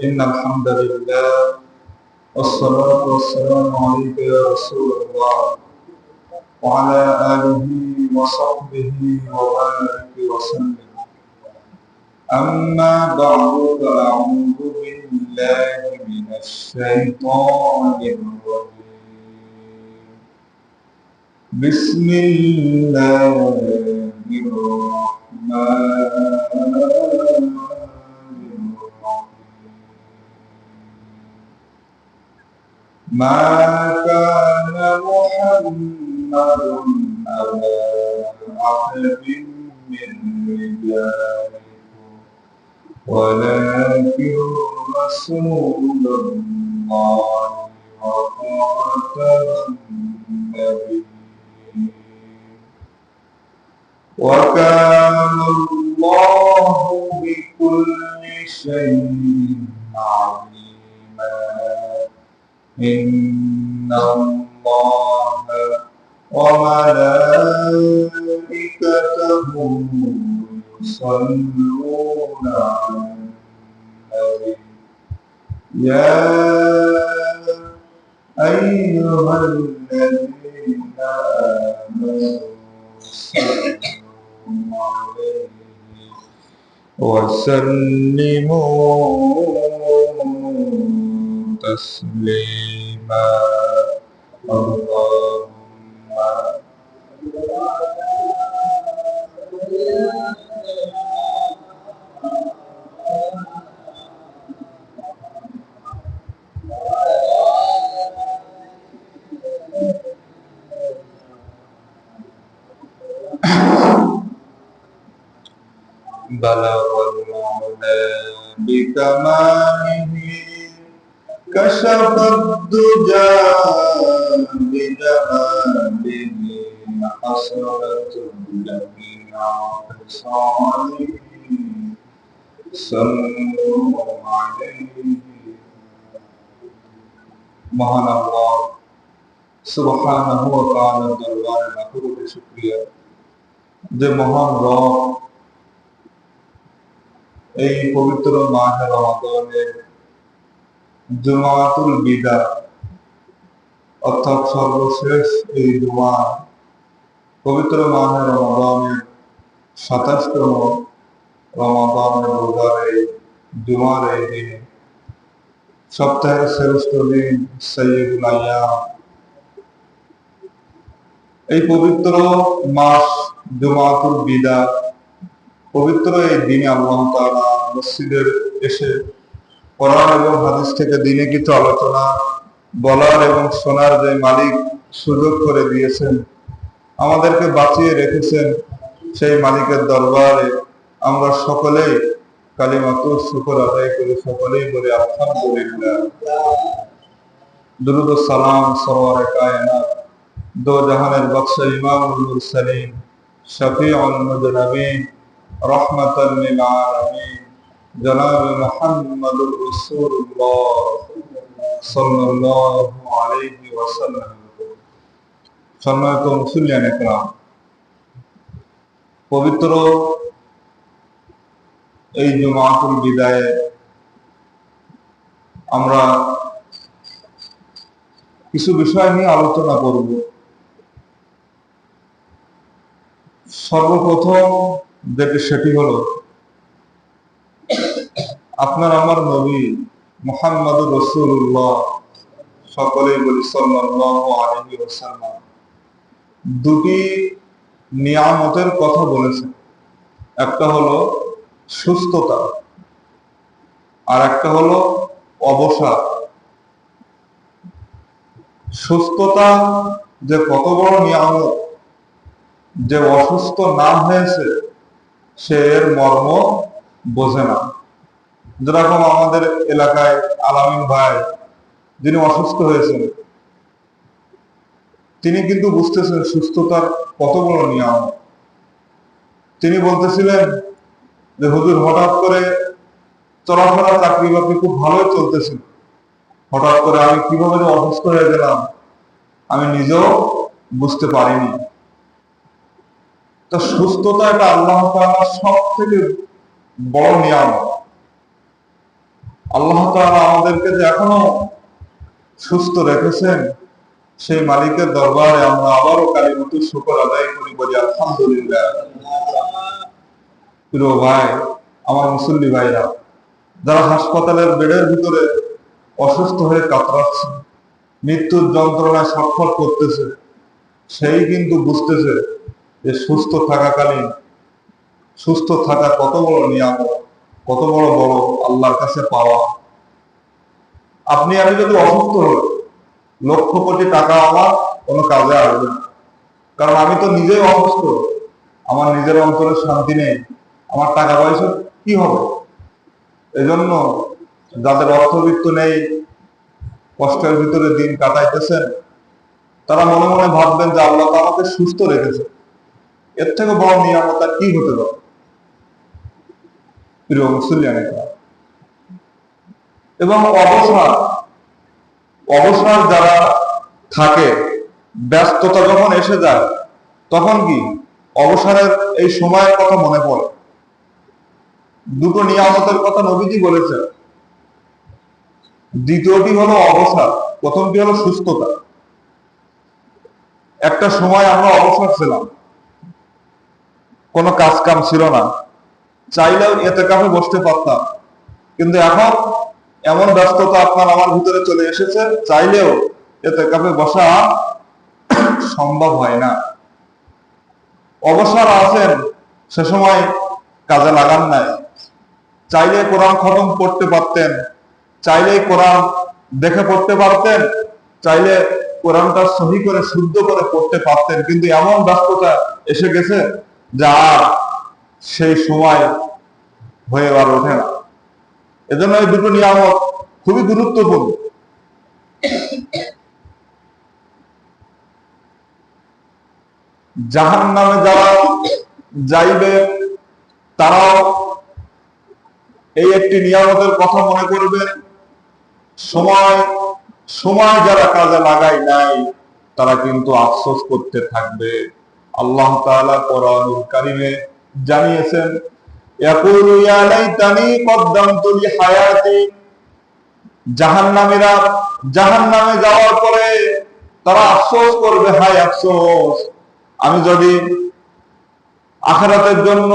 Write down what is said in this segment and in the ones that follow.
إن الحمد لله والصلاة والسلام عليك يا رسول الله وعلى آله وصحبه وبارك وسلم. أما بعد فأعوذ بالله من الشيطان الرجيم. بسم الله الرحمن الرحيم. ما كان محمد أبا أحد من رجالكم ولكن رسول الله وخاتم النبيين وكان الله بكل شيء عليما. إن الله وملائكته يصلون على النبي يا أيها الذين آمنوا صلوا عليه وسلموا تسليما. اللهم بلغ المولى بكماله كشف الدجى بجماله حصلت جميع خصاله صلوا عليه. মহান আল্লাহ সুবহানাহু ওয়া তাআলার দরবারে লাখো কোটি শুকরিয়া যে মহান রব এই পবিত্র মাহে রমাদানের জুমাতুল বিদা অর্থাৎ সর্বশেষ এই জুমা পবিত্র মাহে রমাদানের ২৭তম রমাদানের রোজার এই জুমার এই দিনে সপ্তাহের শ্রেষ্ঠ দিন সাইয়্যিদুল আইয়াম এই পবিত্র মাস জুমাতুল বিদা পবিত্র এই দিনে আল্লাহ তাআলা মসজিদের এসে কোরআন এবং হাদিস থেকে দিনে কিছু আলোচনা বলার এবং শোনার যে মালিক সুযোগ করে দিয়েছেন, আমাদেরকে বাঁচিয়ে রেখেছেন, সেই মালিকের দরবারে আমরা সকলেই কালিমাতুল শুকর আদায় করে সকলেই বলি আলহামদুলিল্লাহ। দুরূদ ও সালাম সরওয়ারে কায়নাত দো জাহানের বাদশা ইমামুল মুরসালিন শফিউল মুযনিবিন রাহমাতাল লিল আলামিন জনাব মুহাম্মদুর রাসূলুল্লাহ সাল্লাল্লাহু আলাইহি ওয়াসাল্লাম। সম্মানিত মুসলিয়ান ইকরাম, পবিত্র এই জুমাতুল বিদায়ে আমরা কিছু বিষয় নিয়ে আলোচনা করব। সর্বপ্রথম যেটি সেটি হলো আপনার আমার নবী মুহাম্মদুর রাসূলুল্লাহ সকলেই বলি সাল্লাল্লাহু আলাইহি ওয়াসাল্লাম দুটি নিয়ামতের কথা বলেছেন। একটা হলো সুস্থতা আর একটা হলো অবসাদ। সুস্থতা যে কত বড় নিয়ামত, যে অসুস্থ না হয়েছে সে এর মর্ম বোঝে না। যেরকম আমাদের এলাকায় আলামিন ভাই যিনি অসুস্থ হয়েছেন, তিনি কিন্তু বুঝতেছেন সুস্থতার কত বড় নিয়ামত। তিনি বলতেছিলেন যে হুজুর, হঠাৎ করে চলাফেরা চাকরি বাকরি খুব ভালোই চলতেছিল, হঠাৎ করে আমি কিভাবে যে অসুস্থ হয়ে গেলাম আমি নিজেও বুঝতে পারিনি। তো সুস্থতা এটা আল্লাহ তাআলার সব থেকে বড় নিয়ামত। আল্লাহ তাআলা আমাদেরকে যে এখনো সুস্থ রেখেছেন, সেই মালিকের দরবারে আমরা আবারও কালিমাতুর শুকর আদায় করি, বলি আলহামদুলিল্লাহ। প্রিয় ভাই, আমার মুসল্লি ভাইরা, যারা হাসপাতালের বেডের ভিতরে অসুস্থ হয়ে কাতরাচ্ছে, মৃত্যুর যন্ত্রণায় ছটফট করতেছে, সেই কিন্তু বুঝতেছে যে সুস্থ থাকাকালীন সুস্থ থাকা কত বড় নিয়ামত, কত বড় বড় আল্লাহর কাছে পাওয়া। আপনি আমি যদি অসুস্থ হই, লক্ষ কোটি টাকা আমার কোনো কাজে আসবে না, কারণ আমি তো নিজেই অসুস্থ, আমার নিজের অন্তরে শান্তি নেই, আমার টাকা পয়সা কি হবে? এজন্য যাদের অর্থবিত্ত নেই, কষ্টের ভিতরে দিন কাটাইতেছেন, তারা মনে মনে ভাববেন যে আল্লাহ তো আমাকে সুস্থ রেখেছে, এর থেকে বড় নিয়ামত আর কি হতে পারে? প্রিয় মুসলিম, এবং অবসর যারা থাকে, ব্যস্ততা যখন এসে যায়, তখন কি অবসরের এই সময়ের কথা মনে পড়ে। দুটো নিয়ামতের কথা নবীজি বলেছেন, দ্বিতীয়টি হলো অবসর, প্রথমটি হলো সুস্থতা। একটা সময় আমরা অবসর ছিলাম, কোনো কাজ কাম ছিল না, চাইলেও ইতিকাফে বসতে পারতাম, কিন্তু এখন এমন ব্যস্ততা আপনার আমার ভিতরে চলে এসেছে, চাইলেও ইতিকাফে বসা সম্ভব হয় না। অবসর আছেন, সে সময় কাজে লাগান নাই, চাইলে কোরআন খতম করতে পারতেন, চাইলে কোরআন দেখে পড়তে পারতেন, চাইলে কোরআনটা সহি করে শুদ্ধ করে পড়তে পারতেন, কিন্তু এমন ব্যস্ততা এসে গেছে যা আর সেই সময় হয়ে আর ওঠে না। এজন্য এই দুটো নিয়ামত খুবই গুরুত্বপূর্ণ। জাহান্নামে যারা যাইবে, তারাও এই একটি নিয়ামতের কথা মনে করবে। সময় যারা কাজে লাগায় নাই, তারা কিন্তু আফসোস করতে থাকবে। আল্লাহ তাআলা কোরআনুল কারীমে জানিয়েছেন, ইয়াকুলু ইয়া লাইতানি কদ্দামতু লিহায়াতি। জাহান্নামীরা জাহান্নামে যাওয়ার পরে তারা আফসোস করবে, হায় আফসোস, আমি যদি আখিরাতের জন্য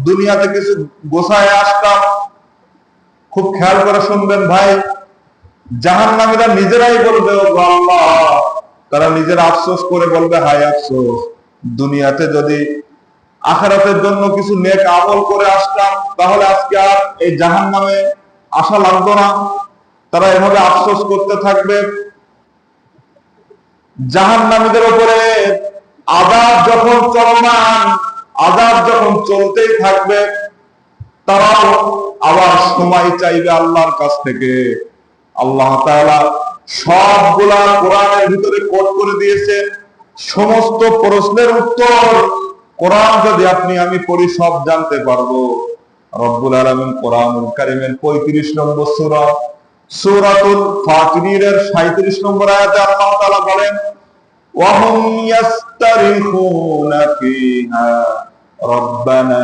দুনিয়াতে কিছু গোছায় আসতাম। খুব খেয়াল করে শুনবেন ভাই, জাহান্নামীরা নিজেরাই বলবে, ও আল্লাহ, তারা নিজেরা আফসোস করে বলবে, হায় আফসোস, দুনিয়াতে যদি আখিরাতের জন্য কিছু নেক আমল করে আসতাম, তাহলে আজকে আর এই জাহান্নামে আসা লাগতো না। তারা এভাবে আফসোস করতে থাকবে। জাহান্নামীদের উপরে আযাব যখন চলমান, আযাব যখন চলতেই থাকবে, তারাও আবার সময় চাইবে আল্লাহর কাছ থেকে। আল্লাহ তাআলা সবগুলা কোরআনের ভিতরে কোট করে দিয়েছে। সমস্ত প্রশ্নের উত্তর কোরআন যদি আপনি আমি পড়ি, সব জানতে পারবো। রব্বুল আলামিন কোরআনুল কারীমের 35 নম্বর সূরা, সূরাতুল ফাতিরের 37 নম্বর আয়াতে আল্লাহ তাআলা বলেন, ওয়া হুম ইয়াস্তারিখুনা ফিহা রব্বানা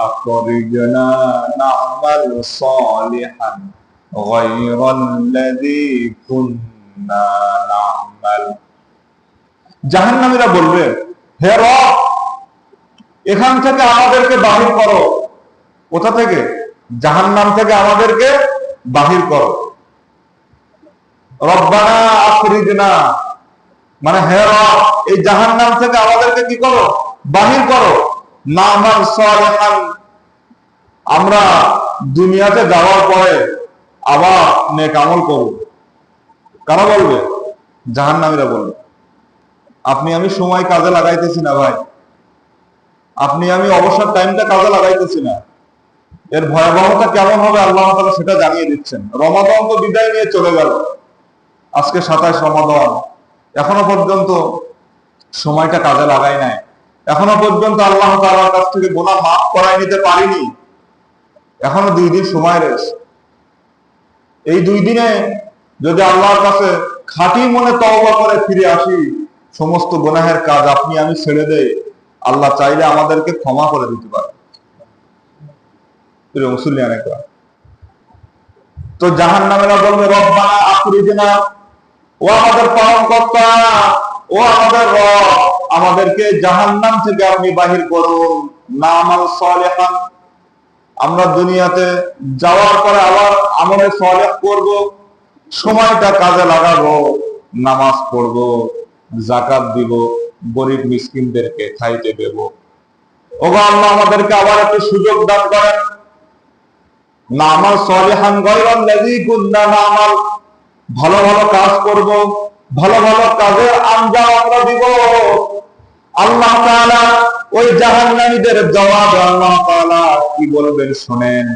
আখরিজনা না'মাল সালিহান গায়রাল্লাযী কুন্না না'মাল। জাহান্নামীরা বলবে, হে রব, এখান থেকে আমাদেরকে বাহির করো। কোথা থেকে? জাহান্নাম থেকে আমাদেরকে বাহির করো। রব্বানা আখরিজনা, মানে হে রব, এই জাহান্নাম থেকে আমাদেরকে কি করো? বাহির করো। না'মাল সালিহান, আমরা দুনিয়াতে যাওয়ার পরে আবার নেক আমল করব। কারা বলবে? জাহান্নামীরা বলবে। আপনি আমি সময় কাজে লাগাইতেছি না ভাই, আপনি আমি অবসর টাইমটা কাজে লাগাইতেছি না। এর ভয়াবহতা কেমন হবে আল্লাহ তাআলা সেটা জানিয়ে দিচ্ছেন। রমাদান তো বিদায় নিয়ে চলে গেল, আজকে 27 রমাদান, এখনো পর্যন্ত সময়টা কাজে লাগাই নাই, এখনো পর্যন্ত আল্লাহ তাআলার কাছ থেকে গুনাহ মাফ করাই নিতে পারিনি। এখনো 2 দিন সময় রয়েছে। এই 2 দিনে যদি আল্লাহর কাছে খাঁটি মনে তওবা করে ফিরে আসি, সমস্ত গুনাহের কাজ আপনি আমি ছেড়ে দেই, আল্লাহ চাইলে আমাদেরকে ক্ষমা করে দিতে পারে। প্রিয় মুসলিম, তো জাহান্নামীরা বলবে রব্বানা আখরিজনা, ও আমাদের পালনকর্তা, ও আমাদের রব, আমাদেরকে জাহান্নাম থেকে আপনি বাহির করুন, নামাল সালেহান, আমরা দুনিয়াতে যাওয়ার পরে আবার আমলে সালেহ করব, সময়টা কাজে লাগাবো, নামাজ পড়বো, যাকাত দিব, গরিব মিসকিনদেরকে খাইতে দেব। ওগো আল্লাহ, আমাদেরকে আবার একটু সুযোগ দান করেন। নামাল সালেহান গায়রাল্লাযী কুননা নামাল, ভালো ভালো কাজ করব, ভালো ভালো কাজের আঞ্জাম আমরা দিব। আল্লাহ তাআলা ওই জাহান্নামীদের জবাব আল্লাহ তাআলা কি বলবেন শুনেন।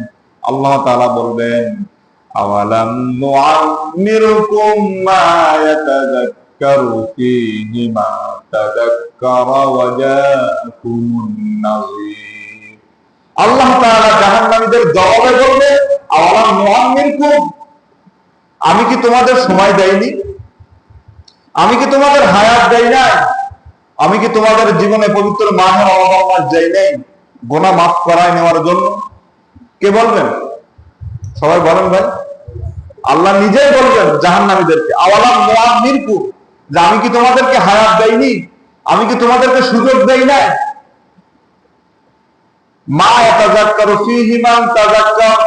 আল্লাহ তাআলা বলবেন, আওয়ালাম নুআম্মিরকুম মা ইয়াতাযাক্কারু ফীহি মা তাযাক্কারা ওয়া জাআকুমুন নাযীর। আল্লাহ তাআলা জাহান্নামীদের জবাবে বলবে, আওয়ালাম নুআম্মিরকুম, আমি কি তোমাদের সময় দেইনি? আমি কি তোমাদের হায়াত দেই নাই? আমি কি তোমাদের জীবনে পবিত্র মাহে রমজান মাস দেই নাই গুনাহ মাফ করায় নেওয়ার জন্য? কে বলবেন? সবাই বলেন ভাই। আল্লাহ নিজেই বলবেন জাহান্নামীদেরকে, আওয়ালাম নুআম্মিরকুম, যে আমি কি তোমাদেরকে হায়াত দেইনি? আমি কি তোমাদেরকে সুযোগ দেই নাই? মা ইয়াতাযাক্কারু ফীহি মান তাযাক্কার,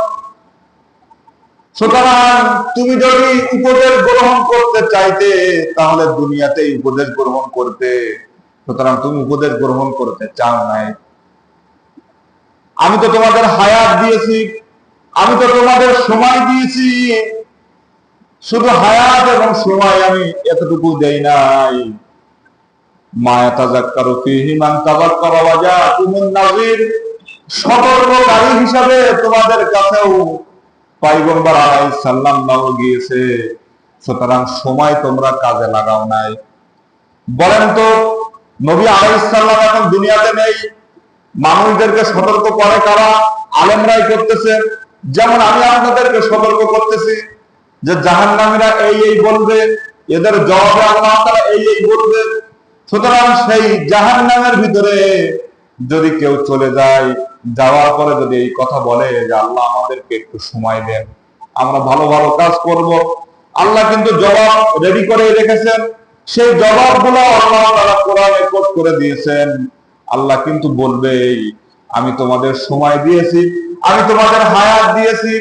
সুতরাং তুমি যদি উপদেশ গ্রহণ করতে চাইতে তাহলে দুনিয়াতেই উপদেশ গ্রহণ করতে, সুতরাং তুমি উপদেশ গ্রহণ করতে চাও নাই। আমি তো তোমাদের হায়াত দিয়েছি, আমি তো তোমাদের সময় দিয়েছি, শুধু হায়াত এবং সময় আমি এতটুকু দেই নাই। মা ইয়াতাযাক্কারু ফীহি মান তাযাক্কারা ওয়া জাআকুমুন নাযীর, সতর্ককারী হিসাবে তোমাদের কাছেও পয়গম্বর আলাইহিস সালাম গিয়েছে, সুতরাং সময় তোমরা কাজে লাগাও নাই। বলেন তো, নবী আলাইহিস সালাম এখন দুনিয়াতে নেই, মানুষদেরকে সতর্ক করে কারা? আলেমরাই করতেছে। যেমন আমি আপনাদেরকে সতর্ক করতেছি যে জাহান্নামীরা এই এই বলবে, এদের জবাবে আল্লাহ তাআলা এই এই বলবে। সুতরাং সেই জাহান্নামের ভিতরে যদি কেউ চলে যায়, যাওয়ার পরে যদি এই কথা বলে যে আল্লাহ আমাদেরকে একটু সময় দেন, আমরা ভালো ভালো কাজ করব, আল্লাহ কিন্তু জবাব রেডি করে রেখেছেন। সেই জবাবগুলো আল্লাহ তাআলা কোরআনে কোট করে দিয়েছেন। আল্লাহ কিন্তু বলবে, আমি তোমাদের সময় দিয়েছি, আমি তোমাদের হায়াত দিয়েছি,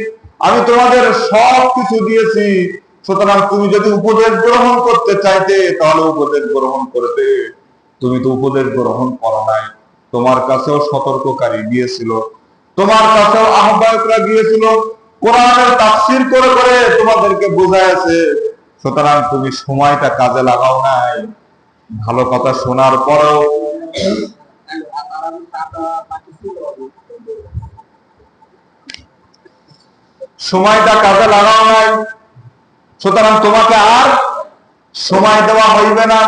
আমি তোমাদের সব কিছু দিয়েছি, সুতরাং তুমি যদি উপদেশ গ্রহণ করতে চাইতে তাহলে উপদেশ গ্রহণ করতে। তুমি তো উপদেশ গ্রহণ করো নাই। তোমার কাছেও সতর্ককারী গিয়েছিল, তোমার কাছেও আহ্বায়করা গিয়েছিল, কোরআনের তাফসীর করে করে তোমাদেরকে বোঝাইছে, সুতরাং তুমি সময়টা কাজে লাগাও নাই। ভালো কথা শোনার পরেও সময়টা কাজে লাগাও নাই, সুতরাং তোমাকে আর সময় দেওয়া হইবে না।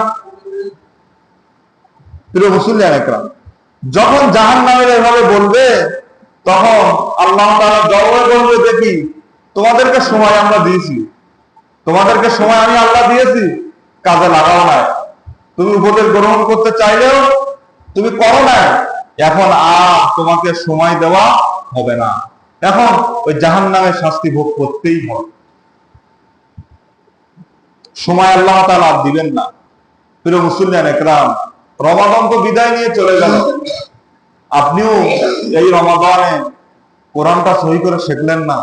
প্রিয় মুসলিম একরাম, যখন জাহান্নামীরা এভাবে বলবে তখন আল্লাহ তাআলা জবাবে বলবে, দেখি তোমাদেরকে সময় আমরা দিয়েছি, তোমাদেরকে সময় আমি আল্লাহ দিয়েছি, কাজে লাগাও নাই। তুমি উপদেশ গ্রহণ করতে চাইলেও তুমি করো নাই, এখন আর তোমাকে সময় দেওয়া হবে না, এখন ওই জাহান্নামের শাস্তি ভোগ করতেই হবে। সময় আল্লাহ তাআলা দিবেন না। প্রিয় মুসলিম একরাম, রমাদান তো বিদায় নিয়ে চলে গেল, আপনিও এই রমাদানে কোরআনটা সহি করে শিখলেন না।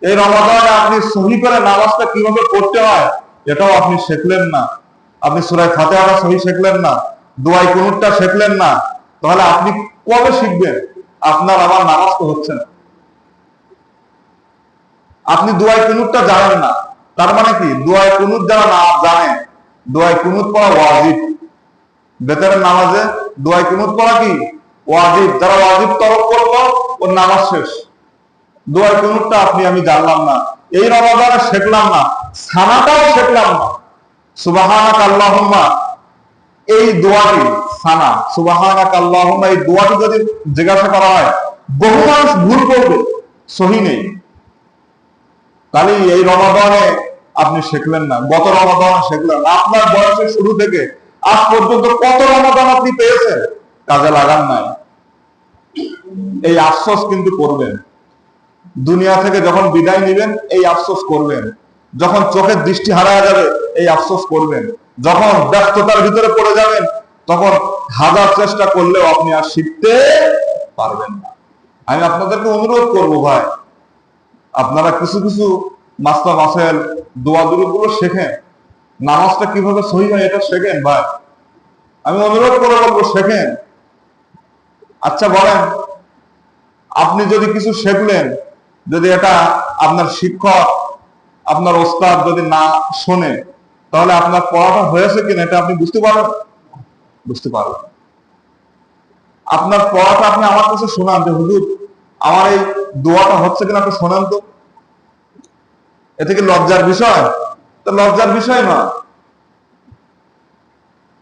এই রমাদানে আপনি সহি করে নামাজটা কিভাবে পড়তে হয় এটাও আপনি শিখলেন না। আপনি সূরা ফাতিহাটা সহি শিখলেন না, দোয়ায়ে কুনুতটা শিখলেন না, তাহলে আপনি কবে শিখবেন? আপনার আমার নামাজ তো হচ্ছে না। আপনি দোয়ায়ে কুনুতটা জানেন না, তার মানে কি? দোয়ায়ে কুনুত যারা না জানে, দোয়ায়ে কুনুত পড়া ওয়াজিব। বেতরের নামাজে দোয়ায়ে কুনুত পড়া কি ওয়াজিব। যারা ওয়াজিব তরক করলো ওর নামাজ শেষ। দোয়ায়ে কুনুতটা আপনি আমি জানলাম না, এই রমাদানে শিখলাম না, সানাটাও শিখলাম না। সুবহানাক আল্লাহুম্মা, এই দোয়াটি সানা, সুবহানাক আল্লাহুম্মা, এই দোয়াটি যদি জিজ্ঞাসা করা হয়, বহু মানুষ ভুল করবে, সহি নেই। তাহলে এই রমাদানে আপনি শিখলেন না, গত রমাদানে শিখলেন না। আপনার বয়সের শুরু থেকে আজ পর্যন্ত কত রমাদান আপনি পেয়েছেন, কাজে লাগান নাই। এই আফসোস কিন্তু করবেন। দুনিয়া থেকে যখন বিদায় নেবেন এই আফসোস করবেন, যখন চোখের দৃষ্টি হারায় যাবে এই আফসোস করবেন, যখন ব্যস্ততার ভিতরে পড়ে যাবেন তখন হাজার চেষ্টা করলেও আপনি আর শিখতে পারবেন না। আমি আপনাদেরকে অনুরোধ করব ভাই, আপনারা কিছু কিছু মাসলা মাসাইল দোয়া দুরুদগুলো শেখেন, নামাজটা কিভাবে সহি হয় এটা শেখেন ভাই, আমি অনুরোধ করে বলবো শেখেন। আচ্ছা বলেন, আপনি যদি কিছু শিখলেন, যদি এটা আপনার শিক্ষক আপনার ওস্তাদ যদি না শোনে, তাহলে আপনার পড়াটা হয়েছে কিনা এটা আপনি বুঝতে পারবেন? বুঝতে পারবেন। আপনার পড়াটা আপনি আমার কাছে শোনান যে হুজুর আমার এই দোয়াটা হচ্ছে কিনা একটু শোনান তো। এতে কি লজ্জার বিষয়? তো লজ্জার বিষয় না।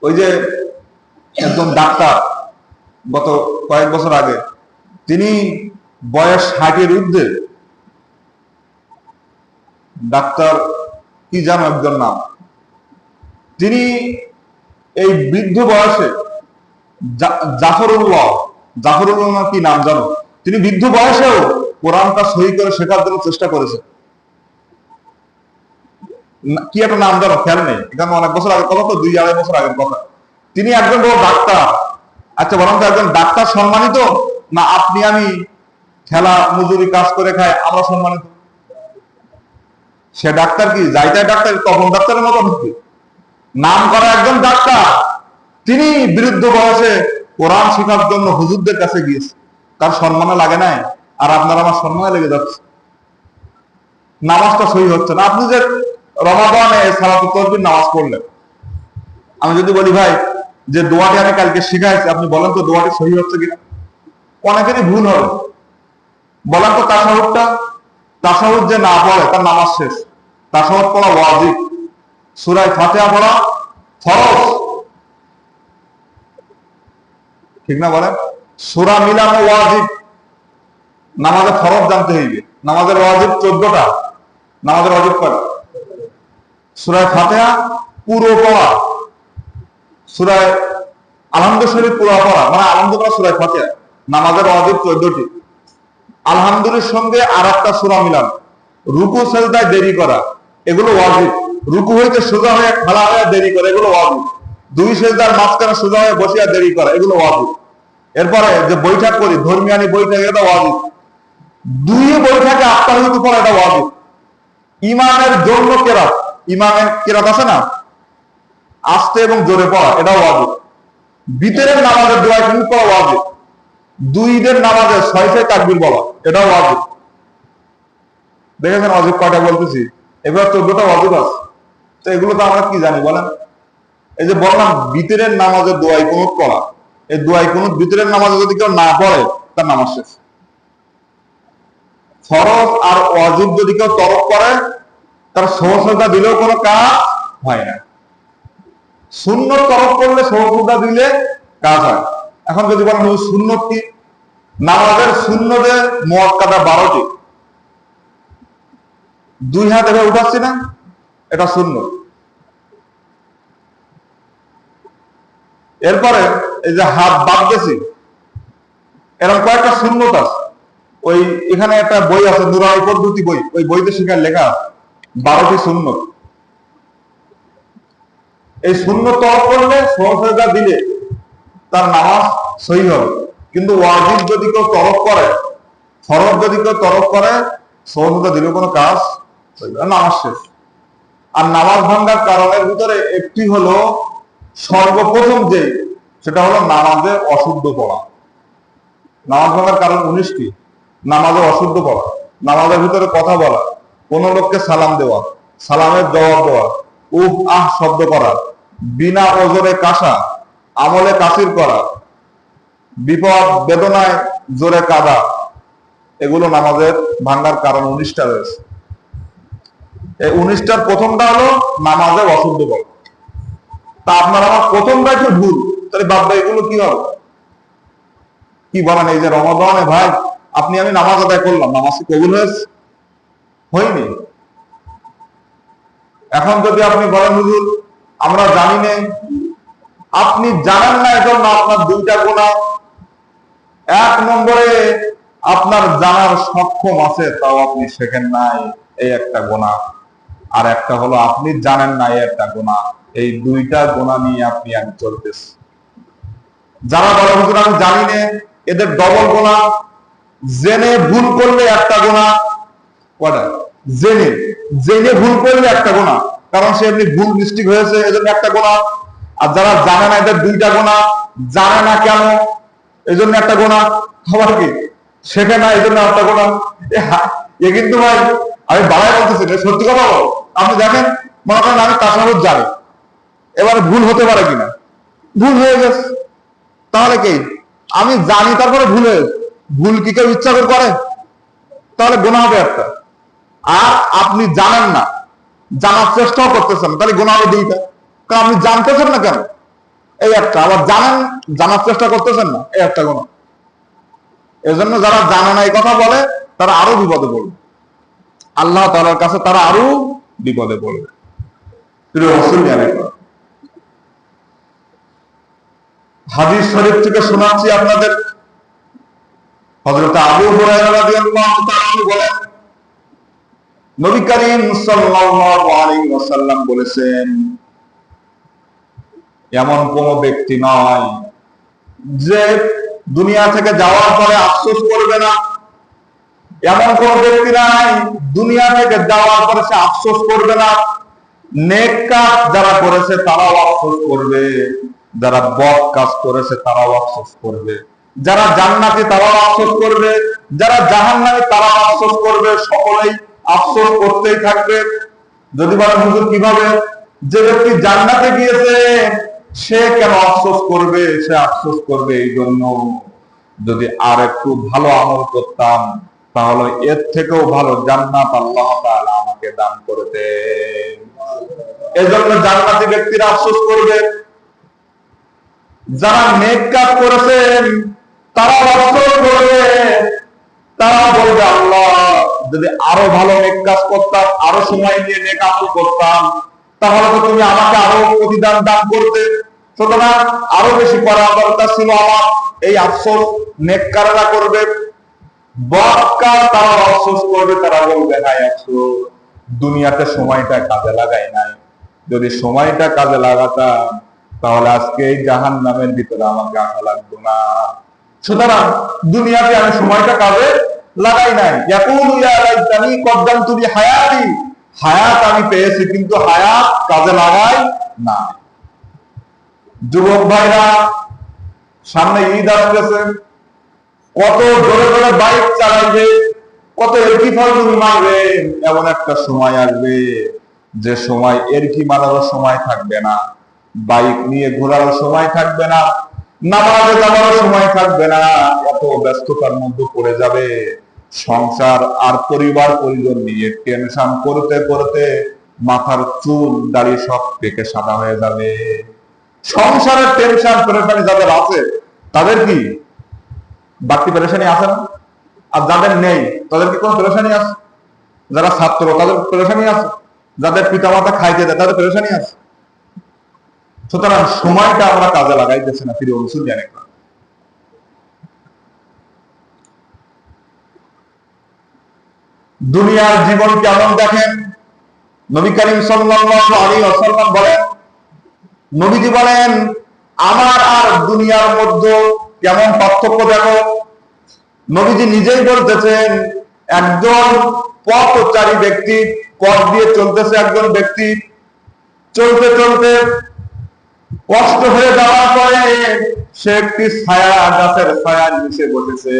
ওই যে একজন ডাক্তার গত কয়েক বছর আগে, তিনি বয়স 60-এর ঊর্ধ্বে, ডাক্তার কি জানো একজন নাম, তিনি এই বৃদ্ধ বয়সে জাফরুল্লাহ কি নাম জানো, তিনি বৃদ্ধ বয়সেও কোরআনটা সহি করে শেখার জন্য চেষ্টা করেছে। কি একটা নাম জানো, খেয়াল নেই, এখানে অনেক বছর আগের কথা, তো 2-2.5 বছর আগের কথা। তিনি একজন বড় ডাক্তার। আচ্ছা বরং তো একজন ডাক্তার সম্মানিত না আপনি আমি খেলা মজুরি কাজ করে খায় আমরা সম্মানিত? সে ডাক্তার কি যাইতাই ডাক্তার, তখন ডাক্তারের মতো হচ্ছে নাম করা একজন ডাক্তার, তিনি বৃদ্ধ বয়সে কোরআন শেখার জন্য হুজুরদের কাছে গিয়েছে। তার সম্মানে লাগে নাই, আর আপনার আমার সম্মানে লেগে যাচ্ছে। নামাজটা সহি হচ্ছে না। আপনি যে রমাদানে সালাতুত তাসবিহ নামাজ পড়লেন, আমি যদি বলি ভাই যে দোয়াটি আমি কালকে শিখাইছি, আপনি বলেন তো দোয়াটি সহি হচ্ছে কিনা? অনেকেরই ভুল হবে। বলেন তো তাশাহুদ যে না পড়ে তার নামাজ শেষ। তাশাহুদ পড়া ওয়াজিব, সূরা ফাতিহা পড়া ফরজ, ঠিক না বলেন? সূরা মিলানো ওয়াজিব, নামাজে ফরজ জানতে হইবে। নামাজের ওয়াজিব 14টা, নামাজের ওয়াজিব কয়টা? সূরা ফাতিহা পুরো পড়া, সূরা আলহামদুলিল্লাহ শরীফ পুরো পড়া, মানে আলহামদুলিল্লাহ সূরা ফাতিহা, নামাজের ওয়াজিব 14টি। আলহামদুলিল্লাহর সঙ্গে আরেকটা সূরা মিলান, রুকু সাজদায় দেরি করা, এগুলো ওয়াজিব। রুকু হইতে সোজা হয়ে খাড়া হয়ে দেরি করা, এগুলো ওয়াজিব। 2 সেজদার মাঝখানে সোজা হয়ে বসিয়া দেরি করা, এগুলো ওয়াজিব। এরপরে যে বৈঠক করি ধর্মীয়ানি বৈঠক, এটা ওয়াজিব। 2 বৈঠকে আত্মাহুতি পড়া, এটা ওয়াজিব। ইমামের জন্য কেরাত, ইমামের কেরাত আছে না, আস্তে এবং জোরে পড়া, এটা ওয়াজিব। বিতরের নামাজের দোয়া কুনুত পড়া ওয়াজিব। 2 ঈদের নামাজে 6 তাকবীর বলা, এটাও ওয়াজিব। দেখেছেন ওয়াজিব কয়টা বলতেছি? এবার 14টা ওয়াজিব আছে। তো এগুলো তো আমরা কি জানি বলেন? এই যে বললাম বিতরের নামাজের দোয়া কুনুত পড়া, এই দোয়া কুনুত বিতরের নামাজে যদি কেউ না পড়ে তার নামাজ শেষ। ফরজ আর ওয়াজিব যদি কেউ তরক করে তার সহজতা দিলেও কোনো কাজ হয় না। সুন্নত তরক করলে সহজতা দিলে কাজ হয়। এখন যদি বলেন সুন্নত কি, নামাজের সুন্নতে মুআক্কাদা 12টি, 2 হাত এভাবে উঠাচ্ছি না, এটা সুন্নত। এরপরে এই যে হাত বাঁধতেছি, এরকম কয়েকটা সুন্নত আছে। ওই এখানে একটা বই আছে নুরানি পদ্ধতি বই, ওই বইতে সেখানে লেখা 12টি সুন্নত। এই সুন্নত তরক করলে সহজতা দিলে তার নামাজ সহি হবে। কিন্তু ওয়াজিব যদি কেউ তরক করে, ফরজ যদি কেউ তরক করে, সহজতা দিলে কোনো কাজ নামাজ শেষ। আর নামাজ ভাঙ্গার কারণের ভিতরে একটি হলো সর্বপ্রথম যে, সেটা হলো নামাজে অশুদ্ধ পড়া। নামাজ ভাঙ্গার কারণ 19টি। নামাজে অশুদ্ধ পড়া, নামাজের ভিতরে কথা বলা, কোন লোককে সালাম দেওয়া, সালামের জবাব দেওয়া, উহ আহ শব্দ করা, বিনা ওজরে কাশা, আমলে কাসির করা, বিপদ বেদনায় জোরে কাঁদা, এগুলো নামাজের ভাঙ্গার কারণ 19টা রয়েছে। এই 19টার প্রথমটা হলো নামাজে অশুদ্ধ পড়া। তা আপনার আমার প্রথমটা একটু ভুল, তাহলে বাবা এগুলো কি হবে? কি বলেন? এই যে রমাদানে ভাই আপনি আমি নামাজ আদায় করলাম, নামাজ কি কবুল হয়েছে? হয়নি। এখন যদি আপনি বলেন হুজুর আমরা জানি না, আপনি জানেন না এজন্য আপনার 2টা গুনাহ। 1 নম্বরে আপনার জানার সক্ষম আছে তাও আপনি শেখেন নাই, এই একটা গুনাহ। আর একটা হলো আপনি জানেন না, এই একটা গুনাহ। এই দুইটা গুনাহ নিয়ে আমি চলতেছি। যারা বলে হুজুর আমি জানি না, এদের ডবল গুনাহ। জেনে ভুল করলে একটা গুনাহ, কয়টা? জেনে জেনে ভুল করলে একটা গুনাহ, কারণ সে এমনি ভুল মিস্টেক হয়েছে, এজন্য একটা গুনাহ। আর যারা জানে না, এদের দুইটা গুনাহ। জানে না কেন, এজন্য একটা গুনাহ। আবার কি শেখে না, এজন্য একটা গুনাহ। এ কিন্তু ভাই আমি বাড়াই বলতেছি না, সত্যি কথা বলো। আপনি দেখেন, মনে করেন আমি তাসাহুদ জানি, এবারে ভুল হতে পারে কিনা, ভুল হয়ে গেছে, তাহলে কি আমি জানি তারপরে ভুল হয়ে, ভুল কি কেউ ইচ্ছা করে? তাহলে গুনাহ হবে একটা। আর আপনি জানেন না, জানার চেষ্টাও করতেছেন, তাহলে গুনাহ হবে দুইটা। কারণ আপনি জানতেছেন না কেন, এই একটা। আবার জানেন, জানার চেষ্টা করতেছেন না, এই একটা গুনাহ। এজন্য যারা জানে না এই কথা বলে, তারা আরো বিপদে পড়বে, আল্লাহ তাআলার কাছে তারা আরো বিপদে পড়বে। প্রিয় মুসলিম, হাদিস শরীফ থেকে শোনাচ্ছি আপনাদের। হযরত আবু হুরায়রা রাদিয়াল্লাহু তাআলা বলেন, নবী করিম সাল্লাল্লাহু আলাইহি ওয়াসাল্লাম বলেছেন, এমন কোন ব্যক্তি নয় যে দুনিয়া থেকে যাওয়ার পরে আফসোস করবে না। এমন কোন ব্যক্তি নাই দুনিয়া থেকে যাওয়ার পরে সে আফসোস করবে না। নেক কাজ যারা করেছে তারাও আফসোস করবে, যারা বদ কাজ করেছে তারাও আফসোস করবে, যারা জান্নাতি তারাও আফসোস করবে, যারা জাহান্নামী তারাও আফসোস করবে। সকলেই আফসোস করতেই থাকবে। যদি বলেন হুজুর কিভাবে? যে ব্যক্তি জান্নাতে গিয়েছে সে কেন আফসোস করবে? সে আফসোস করবে এই জন্য, যদি আর একটু ভালো আমল করতাম তাহলে এর থেকেও ভালো জান্নাত আল্লাহ তাআলা আমাকে দান করে দেন। এজন্য জান্নাতি ব্যক্তিরা আফসোস করবে। যারা নেক কাজ করেছেন তারা আফসোস করবে, তারা বলবে আল্লাহ যদি আরো ভালো নেক কাজ করতাম, আরো সময় নিয়ে নেক আমল করতাম, তাহলে তো তুমি আমাকে আরো প্রতিদান দান করতে, সুতরাং আরো বেশি করা দরকার ছিল আমার। এই আফসোস নেককাররা করবে। বদকার তারা আফসোস করবে, তারা বলবে হায় আফসোস দুনিয়াতে সময়টা কাজে লাগাই নাই, যদি সময়টা কাজে লাগাতাম তাহলে আজকে এই জাহান্নামের ভিতরে আমাকে আসা লাগতো না। সুতরাং দুনিয়াতে আমি সময়টা কাজে লাগাই নাই। ইয়াকুলু ইয়া লাইতানি কদ্দামতু লি হায়াতি, হায়াত আমি পেয়েছি কিন্তু হায়াত কাজে লাগাই না। যুবক ভাইরা, সামনে ঈদ আসতেছে, কত জোরে জোরে বাইক চালাইবে, কত এরকি ফাজলামি মারবে। এমন একটা সময় আসবে যে সময় এরকি মারারও সময় থাকবে না, বাইক নিয়ে ঘোরারও সময় থাকবে না, নামাজে যাওয়ারও সময় থাকবে না। এত ব্যস্ততার মধ্যে পড়ে যাবে, সংসার আর পরিবার পরিজন নিয়ে টেনশন করতে করতে মাথার চুল দাড়ি সব পেকে সাদা হয়ে যাবে। সংসারের টেনশন পেরেশানি যাদের আছে তাদের কি বাড়তি পেরেশানি আছে না? আর যাদের নেই তাদের কি কোনো পেরেশানি আছে? যারা ছাত্র তাদের পেরেশানি আছে, যাদের পিতামাতা খাইতে দেয় তাদের পেরেশানি আছে। সুতরাং সময়টা আমরা কাজে লাগাইতেছি না। প্রিয় মুসলিম, দুনিয়ার জীবন কেমন দেখেন। নবী করিম সাল্লাল্লাহু আলাইহি ওয়াসাল্লাম বলেন, নবীজি বলেন আমার আর দুনিয়ার মধ্যে কেমন পার্থক্য দেখো। নবীজি নিজেই বলতেছেন, একজন পথচারী ব্যক্তি, পথ দিয়ে চলতেছে একজন ব্যক্তি, চলতে চলতে কষ্ট হয়ে যাওয়ার পরে সে একটি ছায়া, গাছের ছায়ার নিচে বসেছে।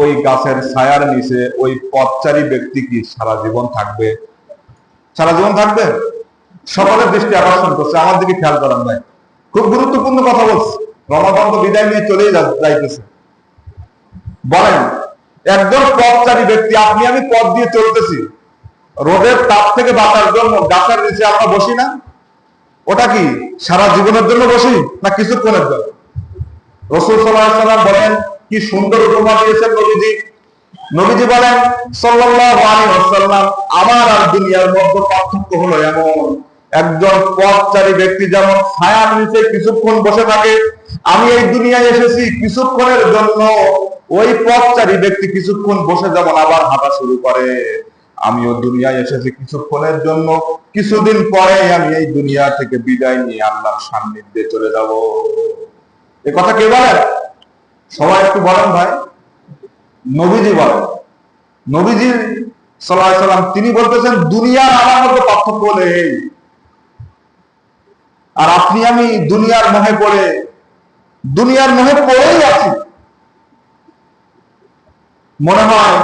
ওই গাছের ছায়ার নিচে ওই পথচারী ব্যক্তি কি সারা জীবন থাকবে? সারা জীবন থাকবে? সকলের দৃষ্টি আকর্ষণ করছে, আমার দিকে খেয়াল করেন ভাই, খুব গুরুত্বপূর্ণ কথা বলছে। রমাদান তো বিদায় নিয়ে চলেই যাইতেছে। বলেন, একজন পথচারী ব্যক্তি, আপনি আমি পথ দিয়ে চলতেছি, রোদের তাপ থেকে বাঁচার জন্য গাছের নিচে আমরা বসি না? ওটা কি সারা জীবনের জন্য বসি না কিছুক্ষণের জন্য? রাসূল সাল্লাল্লাহু আলাইহি ওয়াসাল্লাম বলেন, কি সুন্দর উপমা দিয়েছেন নবীজি। নবীজি বলেন সাল্লাল্লাহু আলাইহি ওয়াসাল্লাম, আমার আর দুনিয়ার মধ্যে পার্থক্য হলো এমন, একজন পথচারী ব্যক্তি যেমন ছায়ার নিচে কিছুক্ষণ বসে থাকে, আমি এই দুনিয়ায় এসেছি কিছুক্ষণের জন্য, ওই পথচারী ব্যক্তি কিছুক্ষণ বসে যেমন আবার হাঁটা শুরু করে, আমিও দুনিয়ায় এসেছি কিছুক্ষণের জন্য, কিছুদিন পরে আমি এই দুনিয়া থেকে বিদায় নিয়ে আল্লাহর সান্নিধ্যে চলে যাব। এ কথা কে বলেন? সবাই একটু বলেন ভাই। নবীজি বলেন। নবীজি সাল্লাল্লাহু আলাইহি সাল্লাম তিনি বলতেছেন দুনিয়ার আমার মধ্যে পার্থক্য হলো এই, আর আপনি আমি দুনিয়ার মোহে পড়েই আছি। মনে হয়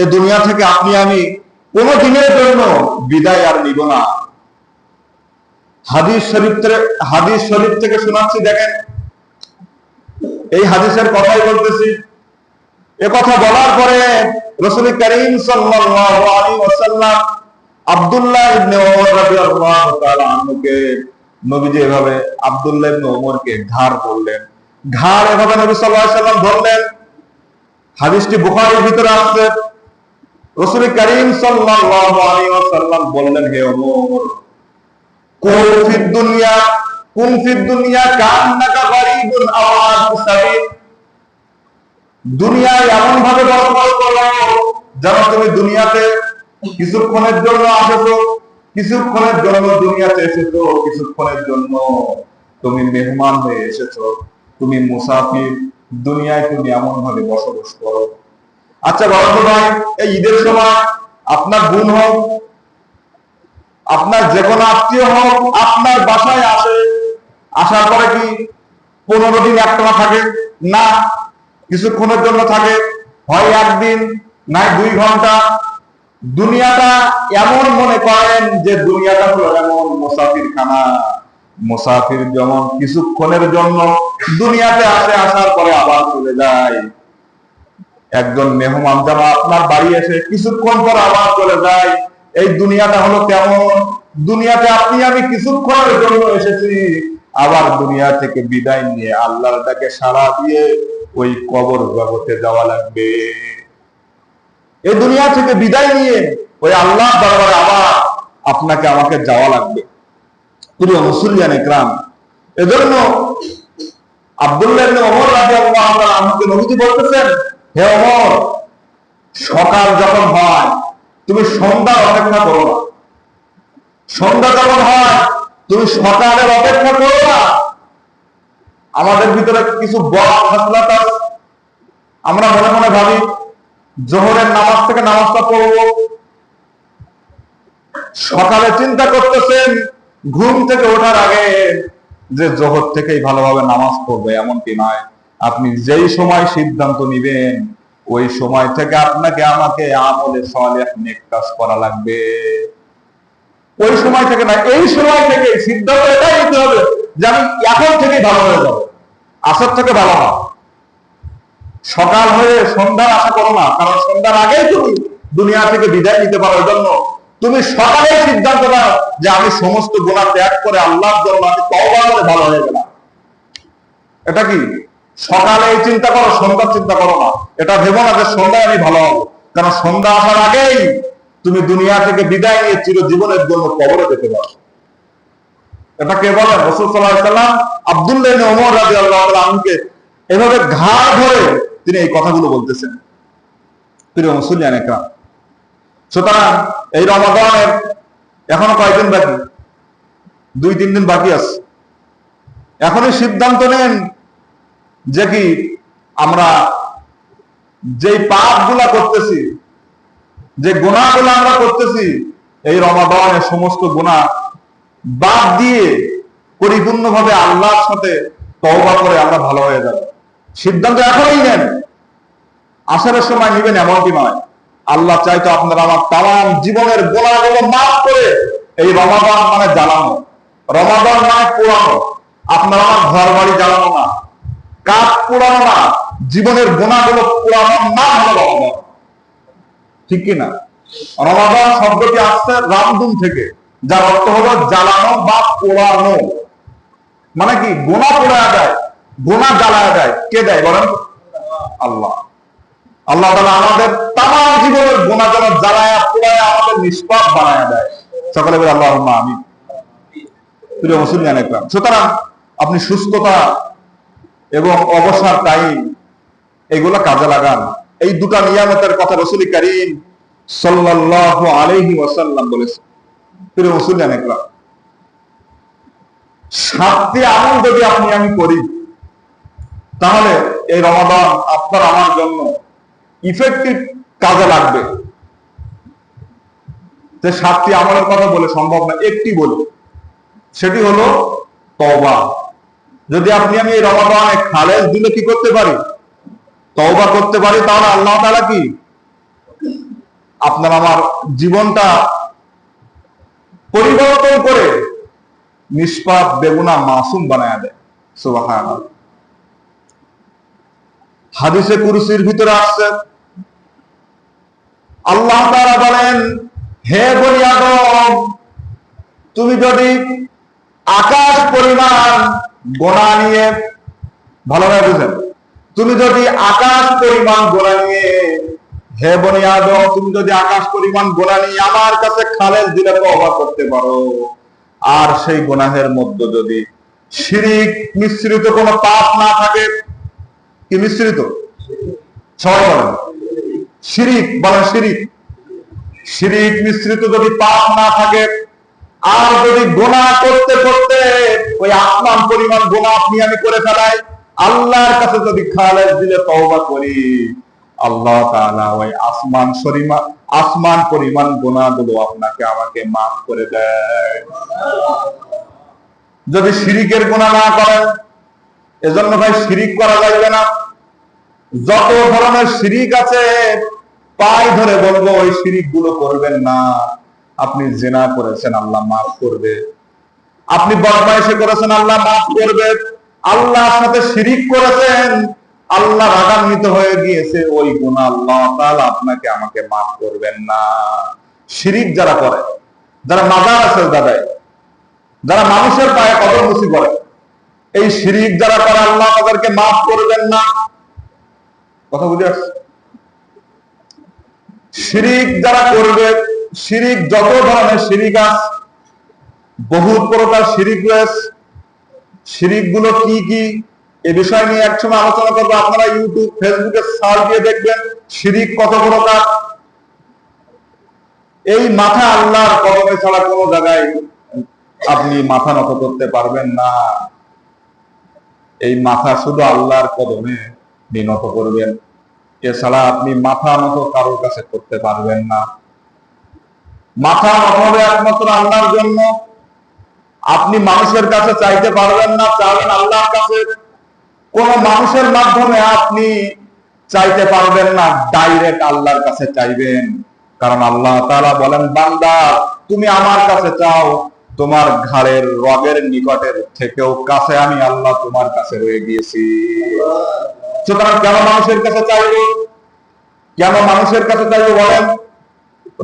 এ দুনিয়া থেকে আপনি আমি কোনো দিনের জন্য বিদায় আর নিব না। হাদিস শরীফ থেকে শোনাচ্ছি, দেখেন এই হাদিসের কথাই বলতেছি। এ কথা বলার পরে রাসূল করিম সাল্লাল্লাহু আলাইহি ওয়াসাল্লাম আব্দুল্লাহ ইবনে ওমর রাদিয়াল্লাহু তাআলা আনহুকে, নবীজি এভাবে আব্দুল্লাহ ইবনে ওমরকে ঘাড় ধরলেন, ঘাড় এভাবে নবী সাল্লাল্লাহু আলাইহি ওয়াসাল্লাম ধরলেন। হাদিসটি বুখারীর ভিতরে আছে। রাসূল করিম সাল্লাল্লাহু আলাইহি ওয়াসাল্লাম বললেন, হে ওমর, কুন ফিদ দুনিয়া কান্নাকা গরীবুন আও আবির সাবিল। দুনিয়ায় এমন ভাবে বসবাস করো যেন তুমি দুনিয়াতে কিছুক্ষণের জন্য এসেছো, কিছুক্ষণের জন্য দুনিয়াতে এসেছো, কিছুক্ষণের জন্য তুমি মেহমান হয়ে এসেছো, তুমি মুসাফির। দুনিয়ায় তুমি এমন ভাবে বসবাস করো। আচ্ছা বলো তো ভাই, এই ঈদের সময় আপনার বোন হোক, আপনার যে কোনো আত্মীয় হোক, আপনার বাসায় আসে, আসার পরে কি 15 দিন একটানা থাকে? না, কিছুক্ষণের জন্য থাকে, হয় একদিন, নাই 2 ঘন্টা। দুনিয়াটা এমন মনে করেন যে দুনিয়াটা হলো এমন মুসাফির খানা। মুসাফির যেমন কিছুক্ষণের জন্য দুনিয়াতে আসে, আসার পরে আবার চলে যায়। একজন মেহমান যেন আপনার বাড়ি এসে কিছুক্ষণ পর আবার চলে যায়। এই দুনিয়াটা হলো তেমন। দুনিয়াতে আপনি আমি কিছুক্ষণের জন্য এসেছি, আবার দুনিয়া থেকে বিদায় নিয়ে আল্লাহর ডাকে সাড়া দিয়ে ওই কবর জগতে যাওয়া লাগবে। এই দুনিয়া থেকে বিদায় নিয়ে ওই আল্লাহর দরবারে আবার আপনাকে আমাকে যাওয়া লাগবে। প্রিয় মুসলিয়ান ইকরাম, এজন্য আব্দুল্লাহ ইবনে ওমর রাদিয়াল্লাহু তাআলা আনহুকে নবীজি বলতেছেন, হে ওমর, সকাল যখন হয় তুমি সন্ধ্যার অপেক্ষা করো না। সন্ধ্যা যখন হয় তুমি সকালের অপেক্ষা করো না। আমাদের ভিতরে কিছু বড় খাসলাত আছে। আমরা মনে মনে ভাবি জোহরের নামাজ থেকে নামাজটা পড়বো। সকালে চিন্তা করতেছেন ঘুম থেকে ওঠার আগে যে জোহর থেকেই ভালোভাবে নামাজ পড়বে, এমনটি নয়। আপনি যেই সময় সিদ্ধান্ত নিবেন ওই সময় থেকে আপনাকে আমাকে আমলে সালেহ নেক কাজ করা লাগবে। ওই সময় থেকে না, এই সময় থেকে সিদ্ধান্ত এটাই নিতে হবে যে আমি এখন থেকেই ভালো হয়ে যাবো, আসর থেকে ভালো না। সকাল হয়ে সন্ধ্যার আশা করো না, কারণ সন্ধ্যার আগেই তুমি দুনিয়া থেকে বিদায় নিতে পারো। ওই জন্য তুমি সকালে সিদ্ধান্ত নাও যে আমি সমস্ত গুনাহ ত্যাগ করে আল্লাহর জন্য আমি তওবা করে ভালো হয়ে গেলাম। এটা কি সকালে এই চিন্তা করো, সন্ধ্যার চিন্তা করো না। এটা ভেবো না যে সন্ধ্যায় আমি ভালো হবো, কারণ সন্ধ্যা আসার আগেই তুমি দুনিয়া থেকে বিদায় নিয়ে চিরজীবনের জন্য কবরে যেতে পারো। এটা কে বলেন? রাসূল সাল্লাল্লাহু আলাইহি ওয়াসাল্লাম আব্দুল্লাহ ইবনে ওমর রাদিয়াল্লাহু তাআলা আনহুকে এভাবে ঘাড় ধরে তিনি এই কথাগুলো বলতেছেন। প্রিয় মুসলিয়ান ইকরাম, সুতরাং এই রমাদানের এখনো কয়দিন বাকি? 2-3 দিন বাকি আছে। এখনই সিদ্ধান্ত নেন যে কি আমরা যেই পাপগুলা করতেছি, যে গুনাহগুলো আমরা করতেছি, এই রমাদানের সমস্ত গুনাহ বাদ দিয়ে পরিপূর্ণভাবে আল্লাহর সাথে তওবা করে আমরা ভালো হয়ে যাব। সিদ্ধান্ত এখনই নেন, আসরের সময় নিবেন এমনটি নয়। আল্লাহ চাইতো আপনার আমার তাম জীবনের গুনাহগুলো মাফ করে এই রমাদান মানে জ্বালানো, রমাদান মানে পোড়ানো। আপনার আমার ঘর বাড়ি জ্বালানো না, কাঠ পোড়ানো না, জীবনের গুনাহগুলো পোড়ানোর নাম হলো রমাদান। ঠিক কিনা? রমাদান শব্দটি আসছে রামদুন থেকে, যার অর্থ হলো জ্বালানো বা পোড়ানো। মানে কি গুনাহ পোড়ায়া যায়, গুনাহ জ্বালায়া যায়। কে দেয় বলেন? আল্লাহ। আল্লাহ তাআলা আমাদের তাম জীবনের গুনাহ যেন জ্বালায়া পোড়ায়া আমাদের নিষ্পাপ বানায়া দেয়। সকলে বলে আল্লাহুম্মা আমিন। প্রিয় মুসলিম একরাম, সুতরাং আপনি সুস্থতা এবং অবসর টাইম এগুলো কাজে লাগান। এই দুটা নিয়ামতের কথা রাসূল করিম সাল্লাল্লাহু আলাইহি ওয়াসাল্লাম বলেছেন। প্রিয় মুসলিম একরাম, 7টি আমল যদি আপনি আমি করি, তাহলে এই রমাদান আপনার আমার জন্য ইফেক্টিভ কাজে লাগবে। যে 7টি আমলের কথা বলে সম্ভব না, একটি বলি, সেটি হলো তওবা। যদি আপনি আমি এই রমাদানে খালেস দিলে কি করতে পারি? তওবা করতে পারি, তাহলে আল্লাহ তাআলা কি আপনার আমার জীবনটা পরিবর্তন করে নিষ্পাপ বেগুনা মাসুম বানায় দেয়। সুবহানাল্লাহ। হাদিসে কুরসির ভিতরে আসছে, আল্লাহ তাআলা বলেন, হে বনি আদম, তুমি যদি আকাশ পরিমাণ গোনা নিয়ে, ভালোভাবে বুঝেন, তুমি যদি আকাশ পরিমাণ গোনা নিয়ে, হে বনি আদম, তুমি যদি আকাশ পরিমাণ গোনা নিয়ে আমার কাছে খালেস দিলে তওবা করতে পারো, আর সেই গুনাহের মধ্যে যদি শিরিক মিশ্রিত কোনো পাপ না থাকে, কি মিশ্রিত? সবাই বলেন শিরিক, বলেন শিরিক। শিরিক মিশ্রিত যদি পাপ না থাকে, আর যদি গুনাহ করতে করতে ওই আসমান পরিমাণ গুনাহ আপনি আমি করে ফেলাই, আল্লাহর কাছে যদি খালেস দিলে তওবা করি, আল্লাহ তাআলা ওই আসমান পরিমাণ গুনাহগুলো আপনাকে আমাকে মাফ করে দেয়। যদি শিরিকের গুনাহ না করেন, এজন্য ভাই শিরিক করা যাবে না। যত ধরনের শিরিক আছে পায়ে ধরে বলবো ওই শিরিক গুলো করবেন না। আপনি জিনা করেছেন, আল্লাহ মাফ করবে। আপনি বদমাইশি করেছেন, আল্লাহ মাফ করবে। আল্লাহর সাথে শিরিক করেছেন, আল্লাহ রাগান্বিত হয়ে গিয়েছে, ওই গুনাহ আল্লাহ তাআলা আপনাকে আমাকে মাফ করবেন না। শিরিক যারা করে, যারা মাজার সেজদা দেয়, যারা মানুষের পায়ে কদম মুছি করে, এই শিরিক যারা করে আল্লাহ তাদেরকে মাফ করবেন না। কথা বুঝে আসছে? শিরিক যারা করবে, শিরিক যত ধরনের শিরিক আছে, বহুত প্রকার শিরিক রয়েছে। শিরিক গুলো কি কি এ বিষয় নিয়ে একসময় আলোচনা করবো। আপনারা ইউটিউব ফেসবুকে সার্চ দিয়ে দেখবেন শিরিক কত প্রকার। এই মাথা আল্লাহর কদমে ছাড়া কোনো জায়গায় আপনি মাথা নত করতে পারবেন না। এই মাথা শুধু আল্লাহর কদমে নত করবেন, এছাড়া আপনি মাথা নত কারোর কাছে করতে পারবেন না। মাথা নত হবে একমাত্র আল্লাহর জন্য। আপনি মানুষের কাছে চাইতে পারবেন না, চাইবেন আল্লাহর কাছে। কোন মানুষের মাধ্যমে আপনি চাইতে পারবেন না, ডাইরেক্ট আল্লাহর কাছে চাইবেন। কারণ আল্লাহ তাআলা বলেন, বান্দা তুমি আমার কাছে চাও, তোমার ঘাড়ের রগের নিকটের থেকেও কাছে আমি আল্লাহ তোমার কাছে রয়ে গিয়েছি। সুতরাং কেন মানুষের কাছে চাইবো? কেন মানুষের কাছে চাইবো বলেন?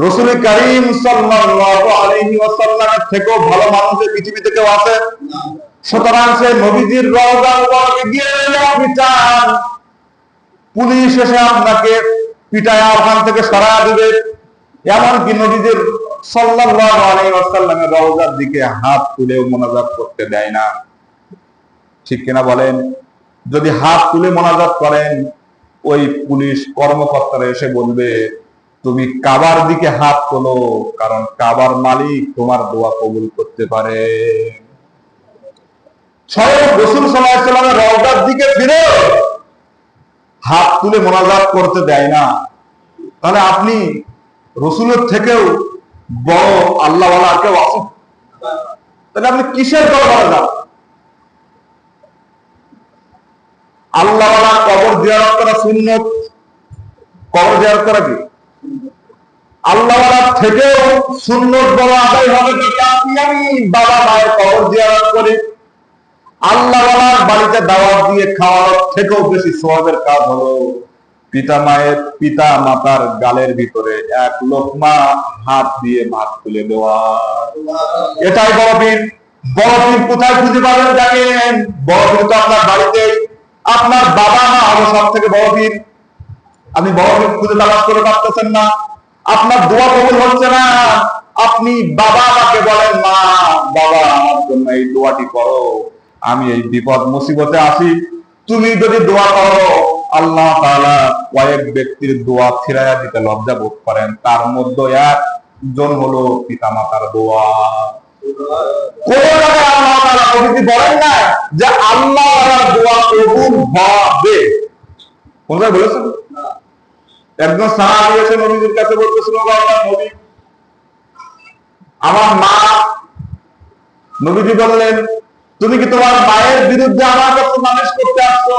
রাসূল করিম সাল্লাল্লাহু আলাইহি ওয়াসাল্লামের থেকেও ভালো মানুষ এই পৃথিবীতে কেউ আছে? সুতরাং সেই নবীজির রওজা মুবারকে গিয়ে আপনি চান পুলিশ এসে আপনাকে পিটায় ওখান থেকে সরায় দিবে, এমনকি নবীজির সাল্লাল্লাহু আলাইহি ওয়াসাল্লামের রওজার দিকে হাত তুলেও মোনাজাত করতে দেয় না। ঠিক কিনা বলেন? যদি হাত তুলে মোনাজাত করেন, ওই পুলিশ কর্মকর্তারা এসে বলবে তুমি কাবার দিকে হাত তোলো, কারণ কাবার মালিক তোমার দোয়া কবুল করতে পারে। স্বয়ং রাসূল সাল্লাল্লাহু আলাইহি ওয়াসাল্লামের রওজার দিকে ফিরে হাত তুলে মোনাজাত করতে দেয় না। তাহলে আপনি রাসূলের থেকেও বড় আল্লাহওয়ালা কেউ আছেন? তাহলে আপনি কিসের দরবারে যান? আল্লাহওয়ালা কবর জিয়ারত করা সুন্নত। কবর জিয়ারত করা কি? আল্লাহওয়ালার থেকেও সুন্নত বড় আদায় হবে যদি আপনি আমি বাবা মায়ের কবর জিয়ারত করি। আল্লাহওয়ালার বাড়িতে দাওয়াত দিয়ে খাওয়ানোর থেকেও বেশি সওয়াবের কাজ হলো পিতা মাতার গালের ভিতরে এক লোকমা হাত দিয়ে ভাত তুলে দেওয়া। এটাই বড় পীর। বড় পীর কোথায় খুঁজে পাবেন জানেন? বড় পীর তো আপনার বাড়িতেই। আপনার বাবা মা হলো সব থেকে বড় পীর। আপনি বড় পীর খুঁজে তালাশ করে পাচ্ছেন না, আপনার দোয়া কবুল হচ্ছে না। আপনি বাবা মাকে বলেন, মা বাবা আমার জন্য এই দোয়াটি করো, আমি এই বিপদ মুসিবতে আছি, তুমি যদি দোয়া করো আল্লাহ তাআলা কয়েক ব্যক্তির দোয়া ফিরাইয়া দিতে লজ্জা বোধ করেন, তার মধ্যে একজন হলো পিতামাতার দোয়া। কোন জায়গায় আল্লাহ তাআলা নবীজি বলেন না যে আল্লাহ তাআলার দোয়া কবুল হবে, কোন জায়গায় বলেছেন? একজন সাহাবী এসে নবীজির কাছে বলতেছিল, আল্লাহর নবী, আমার মা। নবীজি বললেন, তুমি কি তোমার মায়ের বিরুদ্ধে আমার কাছে নালিশ করতে আসছো?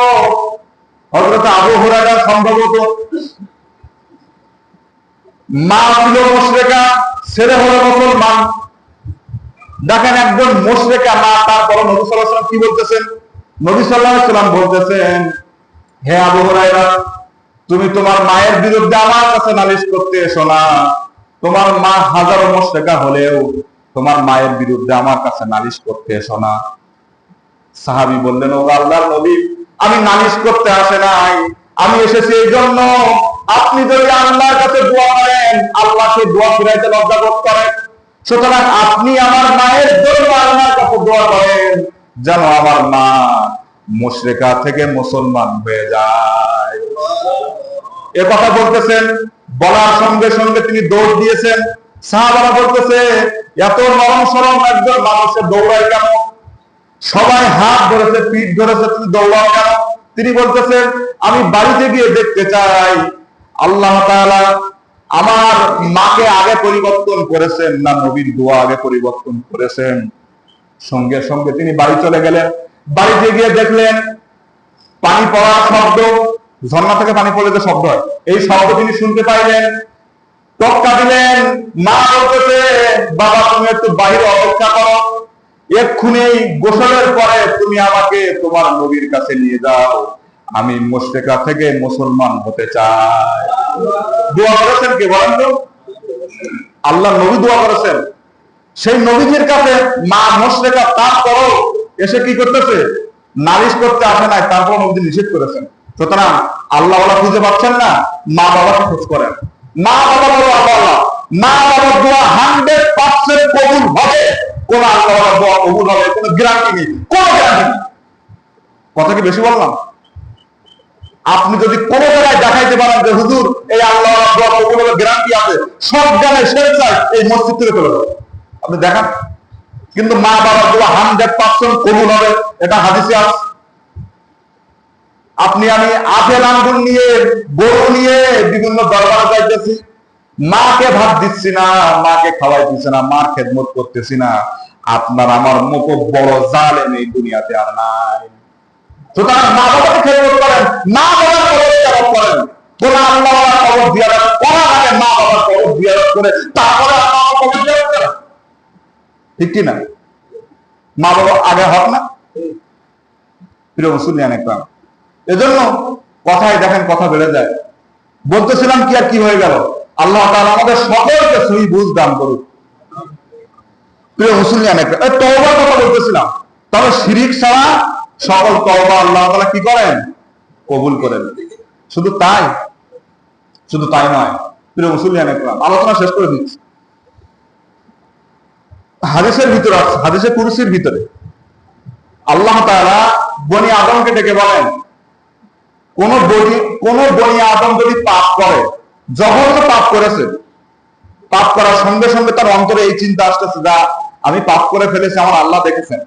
হযরত আবু হুরায়রা সম্ভবত মা ছিল মুশরিকা, ছেলে হলো মুসলমান। দেখেন একজন মুশরিকা মা, তারপর নবী সাল্লাল্লাহু আলাইহি ওয়াসাল্লাম কি বলতেছেন? নবী সাল্লাল্লাহু আলাইহি ওয়াসাল্লাম বলতেছেন, হে আবু হুরায়রা, তুমি তোমার মায়ের বিরুদ্ধে আমার কাছে নালিশ করতে এসো না। তোমার মা হাজারো মুশরিকা হলেও তোমার মায়ের বিরুদ্ধে আমার কাছে নালিশ করতে এসো না। সাহাবী বললেন, ও আল্লাহর নবী, আমি নালিশ করতে আসে নাই, আমি এসেছি এই জন্য আপনি যদি আল্লাহর কাছে দোয়া করেন, আল্লাহ সেই দোয়া ফিরাইতে লজ্জা বোধ করেন। সুতরাং আপনি আমার মায়ের জন্য আল্লাহর কাছে দোয়া করেন, যেন আমার মা মুশরিকা থেকে মুসলমান হয়ে যায়। এ কথা বলতেছেন, বলার সঙ্গে সঙ্গে তিনি দৌড় দিয়েছেন। সাহাবারা বলতেছে, এত নরম সরম একজন মানুষের দৌড়ায় কেন? সবাই হাত ধরেছে, পিঠ ধরেছে, তুমি দৌড়াও কেন? তিনি বলতেছেন, আমি বাড়িতে গিয়ে দেখতে চাই আল্লাহ তাআলা আমার মাকে আগে পরিবর্তন করেছেন না নবীর দোয়া আগে পরিবর্তন করেছেন। সঙ্গে সঙ্গে তিনি বাড়ি চলে গেলেন। বাড়িতে গিয়ে দেখলেন পানি পড়ার শব্দ, ঝর্ণা থেকে পানি পড়লে যে শব্দ হয়, এই শব্দ তিনি শুনতে পাইলেন। টক্কা দিলেন। মা বলতেছে, বাবা তুমি একটু বাইরে অপেক্ষা করো, এক্ষুনি গোসলের পরে তুমি আমাকে তোমার নবীর কাছে নিয়ে যাও, আমি মুশরিকা থেকে মুসলমান হতে চাই। দোয়া করেছেন কে বলেন তো? আল্লাহ নবী দোয়া করেছেন। সেই নবীজির কাছে মা মুশরিকা, তারপরও এসে কি করতেছে? নালিশ করতে আসে নাই, তারপর নবী নিষেধ করেছেন। সুতরাং আল্লাহ ওরা খুঁজে পাচ্ছেন না, মা বাবাকে খোঁজ করেন। মা বাবা বলো আল্লাহ, মা বাবার দোয়া 100% কবুল হবে। কোন আল্লাহর দোয়া কবুল হবে কোন গ্যারান্টি নেই, কোন গ্যারান্টি নেই। কথা কি বেশি বললাম? আপনি যদি কোন জায়গায় দেখাইতে পারেন যে হুজুর এই আল্লাহর দোয়া কবুল হবে গ্যারান্টি আছে, সব জ্ঞানের শেষ চাই এই মসজিদ থেকে চলে যাবে, আপনি দেখান। কিন্তু মা বাবার দোয়া 100% কবুল হবে, এটা হাদিসে আছে। আপনি আমি আপেল আঙ্গুর নিয়ে, গরু নিয়ে বিভিন্ন দরবারে যাইতেছি, মাকে ভাত দিচ্ছি না, মাকে খাওয়াই দিচ্ছি না, মার খেদমত করতেছি না। আপনার আমার মতো বড় জালেম এই দুনিয়াতে আর নাই। সুতরাং মা বাবাকে খেদমত করেন, মা বাবার কবর করেন। কোন আল্লাহ কবর জিয়ারত করা আগে মা বাবার কবর জিয়ারত করে তারপরে আল্লাহ কবর জিয়ারত করেন, ঠিক কি না? মা বাবা আগে হক না? প্রিয় মুসলিয়ান একরাম, এজন্য কথায় দেখেন কথা বেড়ে যায়। বলতেছিলাম কি আর কি হয়ে গেল? আল্লাহ তাআলা আমাদের সকলকে সহি বুঝ দান করুক। প্রিয় মুসলিয়ান একরাম, তওবার কথা বলতেছিলাম। তবে শিরিক ছাড়া সকল তওবা আল্লাহ তাআলা কি করেন? কবুল করেন। শুধু তাই নয়, প্রিয় মুসলিয়ান একরাম, আলোচনা শেষ করে দিচ্ছি। হাদিসের ভিতরে আছে, হাদিসে কুরসির ভিতরে আল্লাহ তাআলা বনি আদমকে ডেকে বলেন, কোন বনি আদম যদি পাপ করে, যখন পাপ করেছে, পাপ করার সঙ্গে সঙ্গে তার অন্তরে এই চিন্তা আসতেছে, যা আমি পাপ করে ফেলেছি, আমার আল্লাহ দেখেছেন,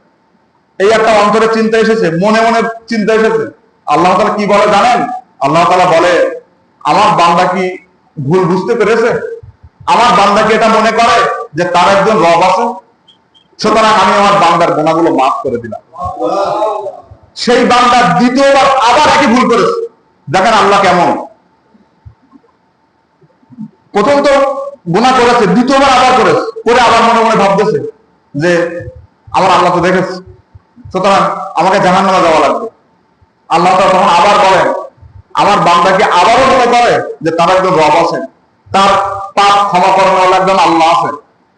এই একটা অন্তরে চিন্তা এসেছে, মনে মনে চিন্তা এসেছে। আল্লাহ তাআলা কি বলে জানেন? আল্লাহ তাআলা বলে, আমার বান্দা কি ভুল বুঝতে পেরেছে? আমার বান্দা কি এটা মনে করে যে তার একজন রব আছে? সুতরাং আমি আমার বান্দার গুনাহগুলো মাফ করে দিলাম। সেই বান্দা দ্বিতীয়বার আবার একই ভুল করেছে। দেখেন আল্লাহ কেমন। প্রথম তো গুনাহ করেছে, দ্বিতীয়বার আবার করেছে, করে আবার মনে মনে ভাবতেছে যে আমার আল্লাহ তো দেখেছে, সুতরাং আমাকে জাহান্নামে যাওয়া লাগবে। আল্লাহ তাআলা তখন আবার বলেন, আমার বান্দাকে আবারও মনে করে যে তার একজন রব আছেন, তার পাপ ক্ষমা করানোর একজন আল্লাহ আছেন।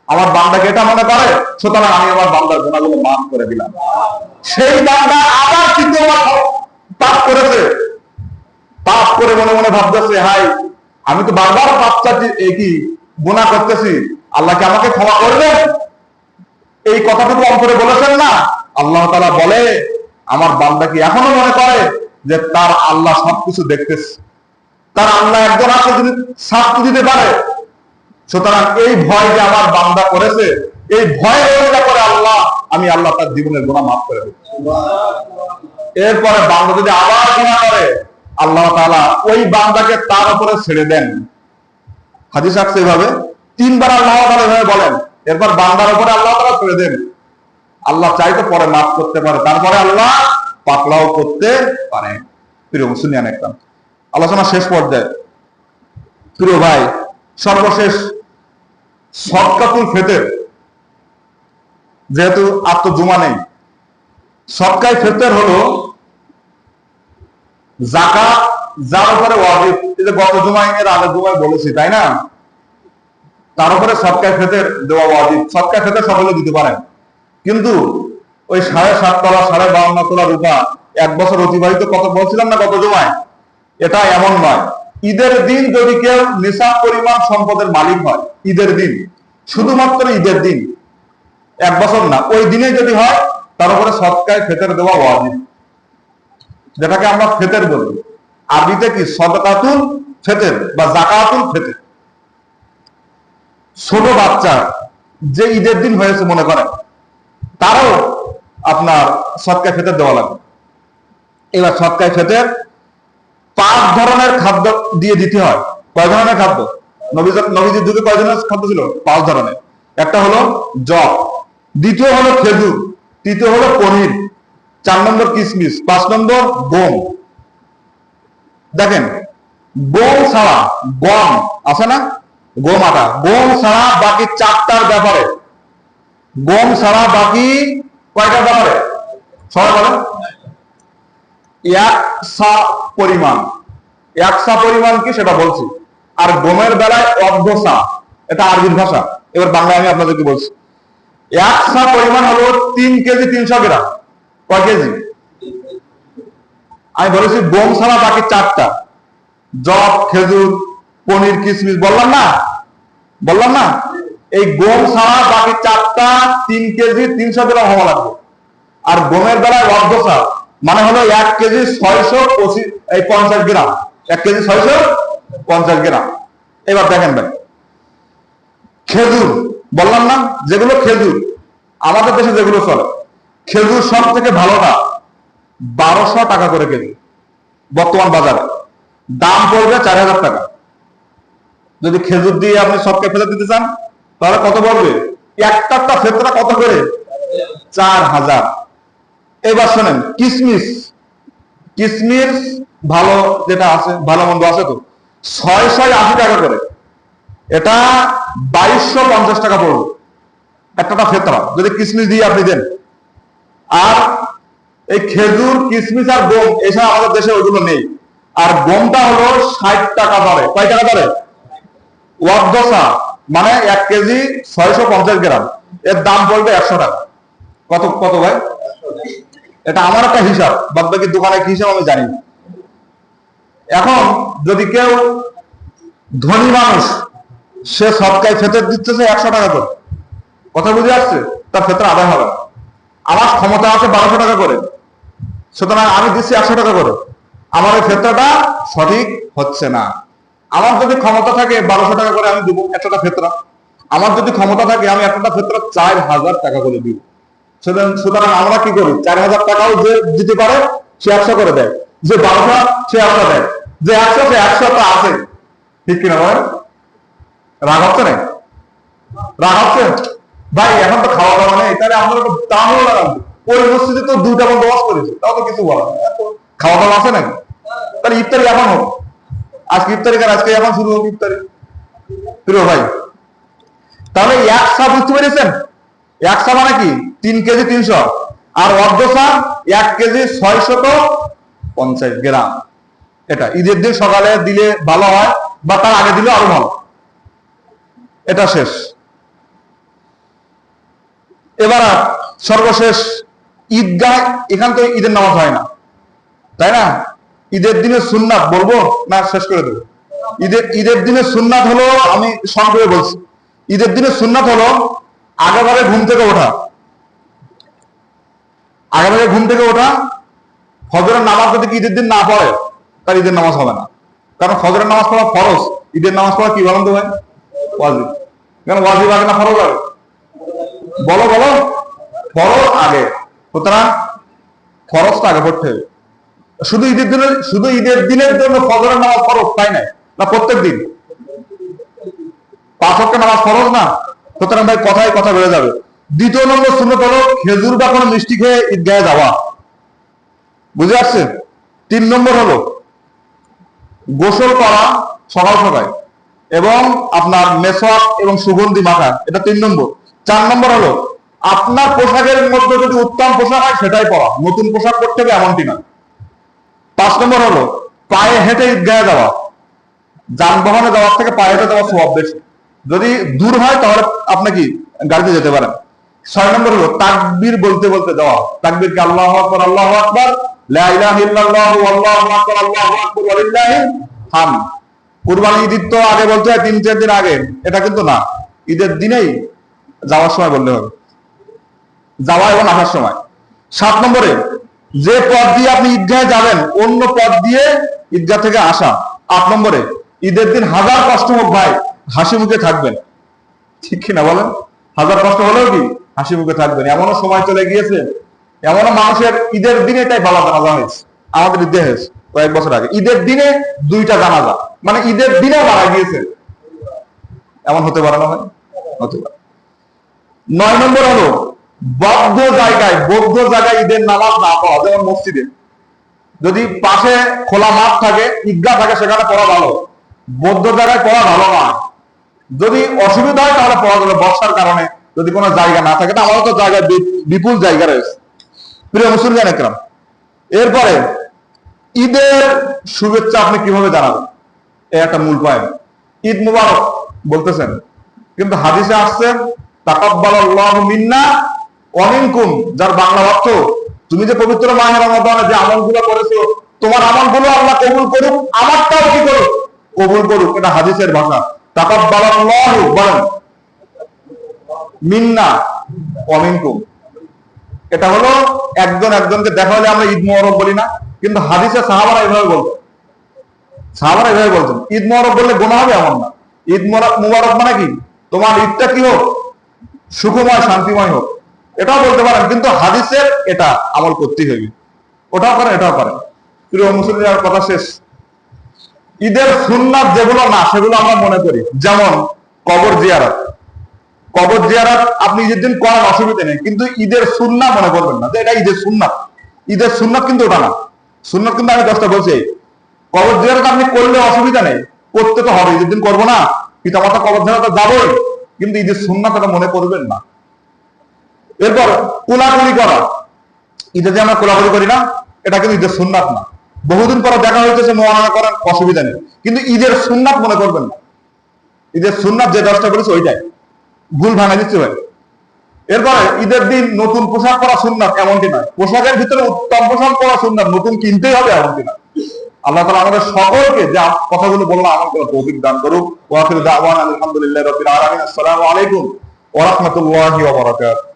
আমার বান্দাকে এটা মনে করে, সুতরাং আমি আমার বান্দার গুনাহগুলো মাফ করে দিলাম। সেই বান্দা আবার তৃতীয়বার পাপ করেছে, পাপ করে মনে মনে ভাবতেছে, হাই আমি তো বারবার পাপ চাচ্ছি, এই কি গুনাহ করতেছি, আল্লাহ কি আমাকে ক্ষমা করবেন? এই কথাটুকু অন্তরে বলেছেন না? আল্লাহ তাআলা বলে, আমার বান্দা কি এখনো মনে করে যে তার আল্লাহ সবকিছু দেখতেছে, তার আল্লাহ একজন আছে যিনি শাস্তি দিতে পারে। সুতরাং এই ভয় যে আমার বান্দা করেছে, এই ভয় করে আল্লাহ, আমি আল্লাহ তার জীবনের গুনাহ মাফ করে দেব। এরপরে বান্দা যদি আবার গুনাহ করে, আল্লাহ তাআলা ওই বান্দাকে তার উপরে ছেড়ে দেন। হাদিস আসছে এভাবে, 3 বার আল্লাহ তাআলা এভাবে বলেন, এরপর বান্দার উপরে আল্লাহ তাআলা ছেড়ে দেন। আল্লাহ চাইতো পরে মাফ করতে পারে, তারপরে আল্লাহ পাকড়াও করতে পারে। প্রিয় মুসলিম, একটা আলোচনা শেষ পর্যায়ে প্রিয় ভাই, সর্বশেষ সদকাতুল ফিতর, যেহেতু আজ তো জুমা নেই, সদকায়ে ফিতর হলো যাকাত যার উপরে ওয়াজিব। এই যে গত জুমায় এর আগের জুমায় বলেছি, তাই না? তার উপরে সদকায়ে ফিতর দেওয়া ওয়াজিব। সদকায়ে ফিতর সকলে দিতে পারেন, কিন্তু ওই 7.5 তলা 52.5 তলা রূপা 1 বছর অতিবাহিত কত বলছিলাম না গত জুমায়, এটা এমন নয়। ঈদের দিন যদি কেউ নিসাব পরিমাণ সম্পদের মালিক হয়, ঈদের দিন, শুধুমাত্র ঈদের দিন, 1 বছর না, ওই দিনে যদি হয়, তার উপরে সদকায়ে ফিতর দেওয়া ওয়াজিব, যেটাকে আমরা ফিতর বলি। আরবিতে কি? সদকাতুল ফিতর বা যাকাতুল ফিতর। ছোট বাচ্চা যে ঈদের দিন হয়েছে মনে করেন, তারও আপনার সদকায়ে ফিতর দেওয়া লাগবে। এবার সদকায়ে ফিতর 5 ধরনের খাদ্য দিয়ে দিতে হয়। কয় ধরনের খাদ্য? নবীজির যুগে কয় ধরনের খাদ্য ছিল? 5 ধরনের। একটা হলো জব, দ্বিতীয় হলো খেজুর, তৃতীয় হলো পনির, 4 নম্বর কিশমিশ, 5 নম্বর গম। দেখেন, গম ছাড়া, গম আছে না, গম আটা, গম ছাড়া বাকি 4টার ব্যাপারে, গম ছাড়া বাকি কয়টার ব্যাপারে সবাই বলেন? 1 সা পরিমাণ। 1 সা পরিমাণ কি সেটা বলছি। আর গমের বেলায় অর্ধ সা, এটা আরবির ভাষা, এবার বাংলায় আমি আপনাদেরকে বলছি। 1 সা পরিমাণ হলো 3 কেজি 300 গ্রাম। কয় কেজি? আমি বলেছি গম ছাড়া বাকি 4টা, জব, খেজুর, পনির, কিশমিশ, বললাম না? বললাম না? এই গম ছাড়া বাকি 4টা 3 কেজি 300 গ্রাম হওয়া লাগবে। আর গমের বেলায় অর্ধ সা মানে হলো 1 কেজি 650 গ্রাম, 1 কেজি 650 গ্রাম। এবার দেখেন ভাই, খেজুর বললাম না, যেগুলো খেজুর আমাদের দেশে যেগুলো চলে, খেজুর সব থেকে ভালোটা 1200 টাকা করে কেজি বর্তমান বাজারে, দাম পড়বে 4000 টাকা। যদি খেজুর দিয়ে আপনি সদকায়ে ফিতর দিতে চান, তাহলে কত পড়বে? একটা ফিতরা কত করে? 4000। এবার শোনেন, কিশমিশ, কিশমিশ ভালো যেটা আছে, ভালো মন্দ আছে তো, 680 টাকা করে, এটা 2250 টাকা পড়বে একটা ফিতরা যদি কিশমিশ দিয়ে আপনি দেন। আর এই খেজুর, কিশমিশ আর গম, এছাড়া আমাদের দেশে ওইগুলো নেই। আর গমটা হলো 60 টাকা দরে। কয় টাকা দরে? অর্ধ সা মানে 1 কেজি 650 গ্রাম, এর দাম পড়বে 100 টাকা। কত কত ভাই? এটা আমার একটা হিসাব, বাদ বাকি দোকানে কি হিসাব আমি জানি না। এখন যদি কেউ ধনী মানুষ, সে সদকায়ে ফিতর দিতেছে 100 টাকা করে, কথা বুঝে আসছে, তার ফিতর আদায় হবে না। আমার ক্ষমতা আছে 1200 টাকা করে, সুতরাং আমি দিচ্ছি 100 টাকা করে, আমার এই ফিতরাটা সঠিক হচ্ছে না। আমার যদি ক্ষমতা থাকে 1200 টাকা করে আমি দিব একটা ফিতরা, আমার যদি ক্ষমতা থাকে আমি একটা ফিতরা 4000 টাকা করে দিব। সুতরাং আমরা কি করি? 4000 টাকাও যে দিতে পারে সে 100 করে দেয়, যে 1200 সে 100 দেয়, যে 100 সে 100 টা আছে। ঠিক কিনা ভাই? রাগ হচ্ছে না? রাগ হচ্ছে ভাই? এখন তো খাওয়া দাওয়া নেই, তাহলে আমরা তাহলে লাগাবো। ওই মসজিদে তো 2টা বন্দোবস্ত করেছে, তাও তো কিছু বলা, খাওয়া দাওয়া আছে নাকি? তাহলে ইফতারি এখন হোক, আজকে ইফতারি কার, আজকে এখন শুরু হোক ইফতারি। প্রিয় ভাই, তাহলে 1 সা বুঝতে পেরেছেন? 1 সা মানে কি? 3 কেজি 300, আর অর্ধ সা 1 কেজি 650 গ্রাম। এটা ঈদের দিন সকালে দিলে ভালো হয়, বা তার আগে দিলে আরো ভালো। এটা শেষ। এবার সর্বশেষ ঈদগাহ, এখান তো ঈদের নামাজ হয় না, তাই না? ঈদের দিনে সুন্নাত বলবো না শেষ করে দেবো? ঈদের দিনে সুন্নাত হলো, আমি সংক্ষেপে বলছি, ঈদের দিনে সুন্নাত হলো আগেভাগে ঘুম থেকে ওঠা, আগেভাগে ঘুম থেকে ওঠা, ফজরের নামাজ যদি ঈদের দিন না পড়ে তার ঈদের নামাজ হবে না, কারণ ফজরের নামাজ পড়া ফরজ, ঈদের নামাজ পড়া কি বলেন তো ভাই? ওয়াজিব। কেন ওয়াজিব আগে না ফরজ আগে? বলো বলো, ফরজ আগে। সুতরাং ফরজটা আগে পড়তে হবে। শুধু ঈদের দিনের জন্য ফজরের নামাজ ফরজ তাই নাই, না প্রত্যেক দিন 5 ওয়াক্ত নামাজ ফরজ না? সুতরাং ভাই কথায় কথা বেড়ে যাবে। দ্বিতীয় নম্বর সুন্নত হলো খেজুর বা কোনো মিষ্টি খেয়ে ঈদগাহে যাওয়া, বুঝে আসছে? 3 নম্বর হলো গোসল করা সকাল সকাল এবং আপনার মেসওয়াক এবং সুগন্ধি মাখা, এটা 3 নম্বর। 4 নম্বর হলো আপনার পোশাকের মধ্যে যদি উত্তম পোশাক হয় সেটাই পরা, নতুন পোশাক পরতে হবে এমনটি না। 5 নম্বর হলো পায়ে হেঁটে ঈদগাহে যাওয়া, যানবাহনে যাওয়ার থেকে পায়ে হেঁটে যাওয়া সওয়াব বেশি। যদি দূর হয় তাহলে আপনি কি গাড়িতে যেতে পারেন। 6 নম্বর হলো তাকবীর বলতে বলতে যাওয়া, তাকবীর কি আল্লাহু আকবার আল্লাহু আকবার, লা ইলাহা ইল্লাল্লাহু আল্লাহু আকবার আল্লাহু আকবার ওয়া লিল্লাহিল হামদ। কুরবানি ঈদ তো আগে বলতে হয় 3-4 দিন আগে, এটা কিন্তু না, ঈদের দিনেই যাওয়ার সময় বললে হবে, যাওয়া এবং আসার সময়। 7 নম্বরে যে পথ দিয়ে আপনি ঈদগাহে যাবেন অন্য পথ দিয়ে ঈদগাহ থেকে আসা। 8 নম্বরে ঈদের দিন হাজার কষ্ট হোক ভাই হাসি মুখে থাকবেন, ঠিক কিনা বলেন? হাজার কষ্ট হলেও কি হাসি মুখে থাকবেন। এমনও সময় চলে গিয়েছে, এমনও মানুষের ঈদের দিনে এটাই বালা জানাজা হয়েছে আমাদের ইতিহাস কয়েক বছর আগে, ঈদের দিনে 2টা জানাজা, মানে ঈদের দিনে মারা গিয়েছে। এমন হতে পারে না ভাই? হতে পারে। 9 নম্বর হলো বদ্ধ জায়গায় ঈদের নামাজ না পড়া, যেমন মসজিদে যদি পাশে খোলা মাঠ থাকে, ঈদগাহ থাকে, সেখানে পড়া ভালো, বদ্ধ জায়গায় পড়া ভালো না। যদি অসুবিধা হয় তাহলে পড়া যাবে বর্ষার কারণে, যদি কোনো জায়গা না থাকে। আমারও তো জায়গায় বিপুল জায়গা রয়েছে। প্রিয় মুসলিম একরাম, এরপরে ঈদের শুভেচ্ছা আপনি কিভাবে জানাবেন, এই একটা মূল পয়েন্ট। ঈদ মুবারক বলতেছেন, কিন্তু হাদিসে আসছে তাকাব্বালাল্লাহু মিন্না ওয়া মিনকুম, যার বাংলা অর্থ তুমি যে পবিত্র মাহে রমাদানে যে আমলগুলো করেছো তোমার আমলগুলো আল্লাহ কবুল করুক, আমারটাও কি করুক, কবুল করুক। এটা হাদিসের ভাষা। তাকাব্বালাল্লাহু বলেন মিন্না ওয়া মিনকুম, এটা হলো একজন একজনকে দেখা হলে আমরা ঈদ মুবারক বলি না, কিন্তু হাদিসে সাহাবারা এভাবে বলতেন। ঈদ মুবারক বললে গুনাহ হবে এমন না। ঈদ মুবারক মানে কি, তোমার ঈদটা কি হোক, সুখময় শান্তিময় হোক, এটাও বলতে পারেন, কিন্তু হাদিসের এটা আমল করতেই হবে। ওটাও করেন এটাও করেন। প্রিয় মুসলিমের কথা শেষ। ঈদের সুন্নাত যেগুলো না সেগুলো আমরা মনে করি, যেমন কবর জিয়ারত। কবর জিয়ারত আপনি ঈদের দিন করার অসুবিধা নেই, কিন্তু ঈদের সুন্নাত মনে করবেন না যে এটা ঈদের সুন্নাত। ঈদের সুন্নাত কিন্তু ওটা না। সুন্নাত কিন্তু আমি 10টা বলছি। কবর জিয়ারত আপনি করলে অসুবিধা নেই, করতে তো হবে, ঈদের দিন করবো না, পিতামাতা কবর জিয়ারত যাবোই, কিন্তু ঈদের সুন্নাত এটা মনে করবেন না। এরপর কোলাকুলি করা, ঈদে যে আমরা কোলাকুলি করি না, এটা কিন্তু ঈদের সুন্নাত না। বহুদিন পরে দেখা হইতেছে মোয়ানা করার অসুবিধা নেই, কিন্তু ঈদের সুন্নাত মনে করবেন না। ঈদের সুন্নাত যে 10টা বলেছে ওইটাই, ভুল ভাঙা দিচ্ছে ভাই। এরপরে ঈদের দিন নতুন পোশাক পরা সুন্নাত এমনটি নয়, পোশাকের ভিতরে উত্তম পোশাক পরা সুন্নাত, নতুন কিনতেই হবে এমনটি না। আল্লাহ তাআলা আমাদের সকলকে যে কথাগুলো বললাম আমল করার তৌফিক দান করুক। ওয়া আখিরু দাওয়ানা আলহামদুলিল্লাহি রাব্বিল আলামিন। আসসালামু আলাইকুম ওয়া রাহমাতুল্লাহি ওয়া বারাকাতুহু।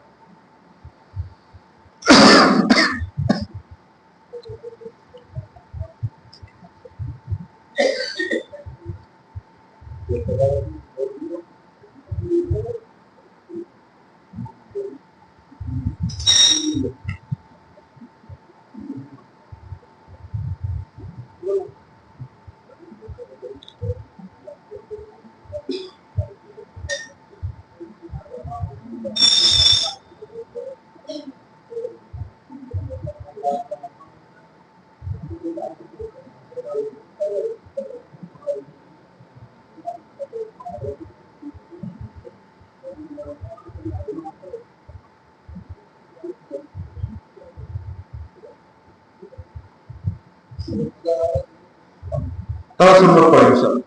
তারা সুন্নাত পড়ে ইনশাআল্লাহ।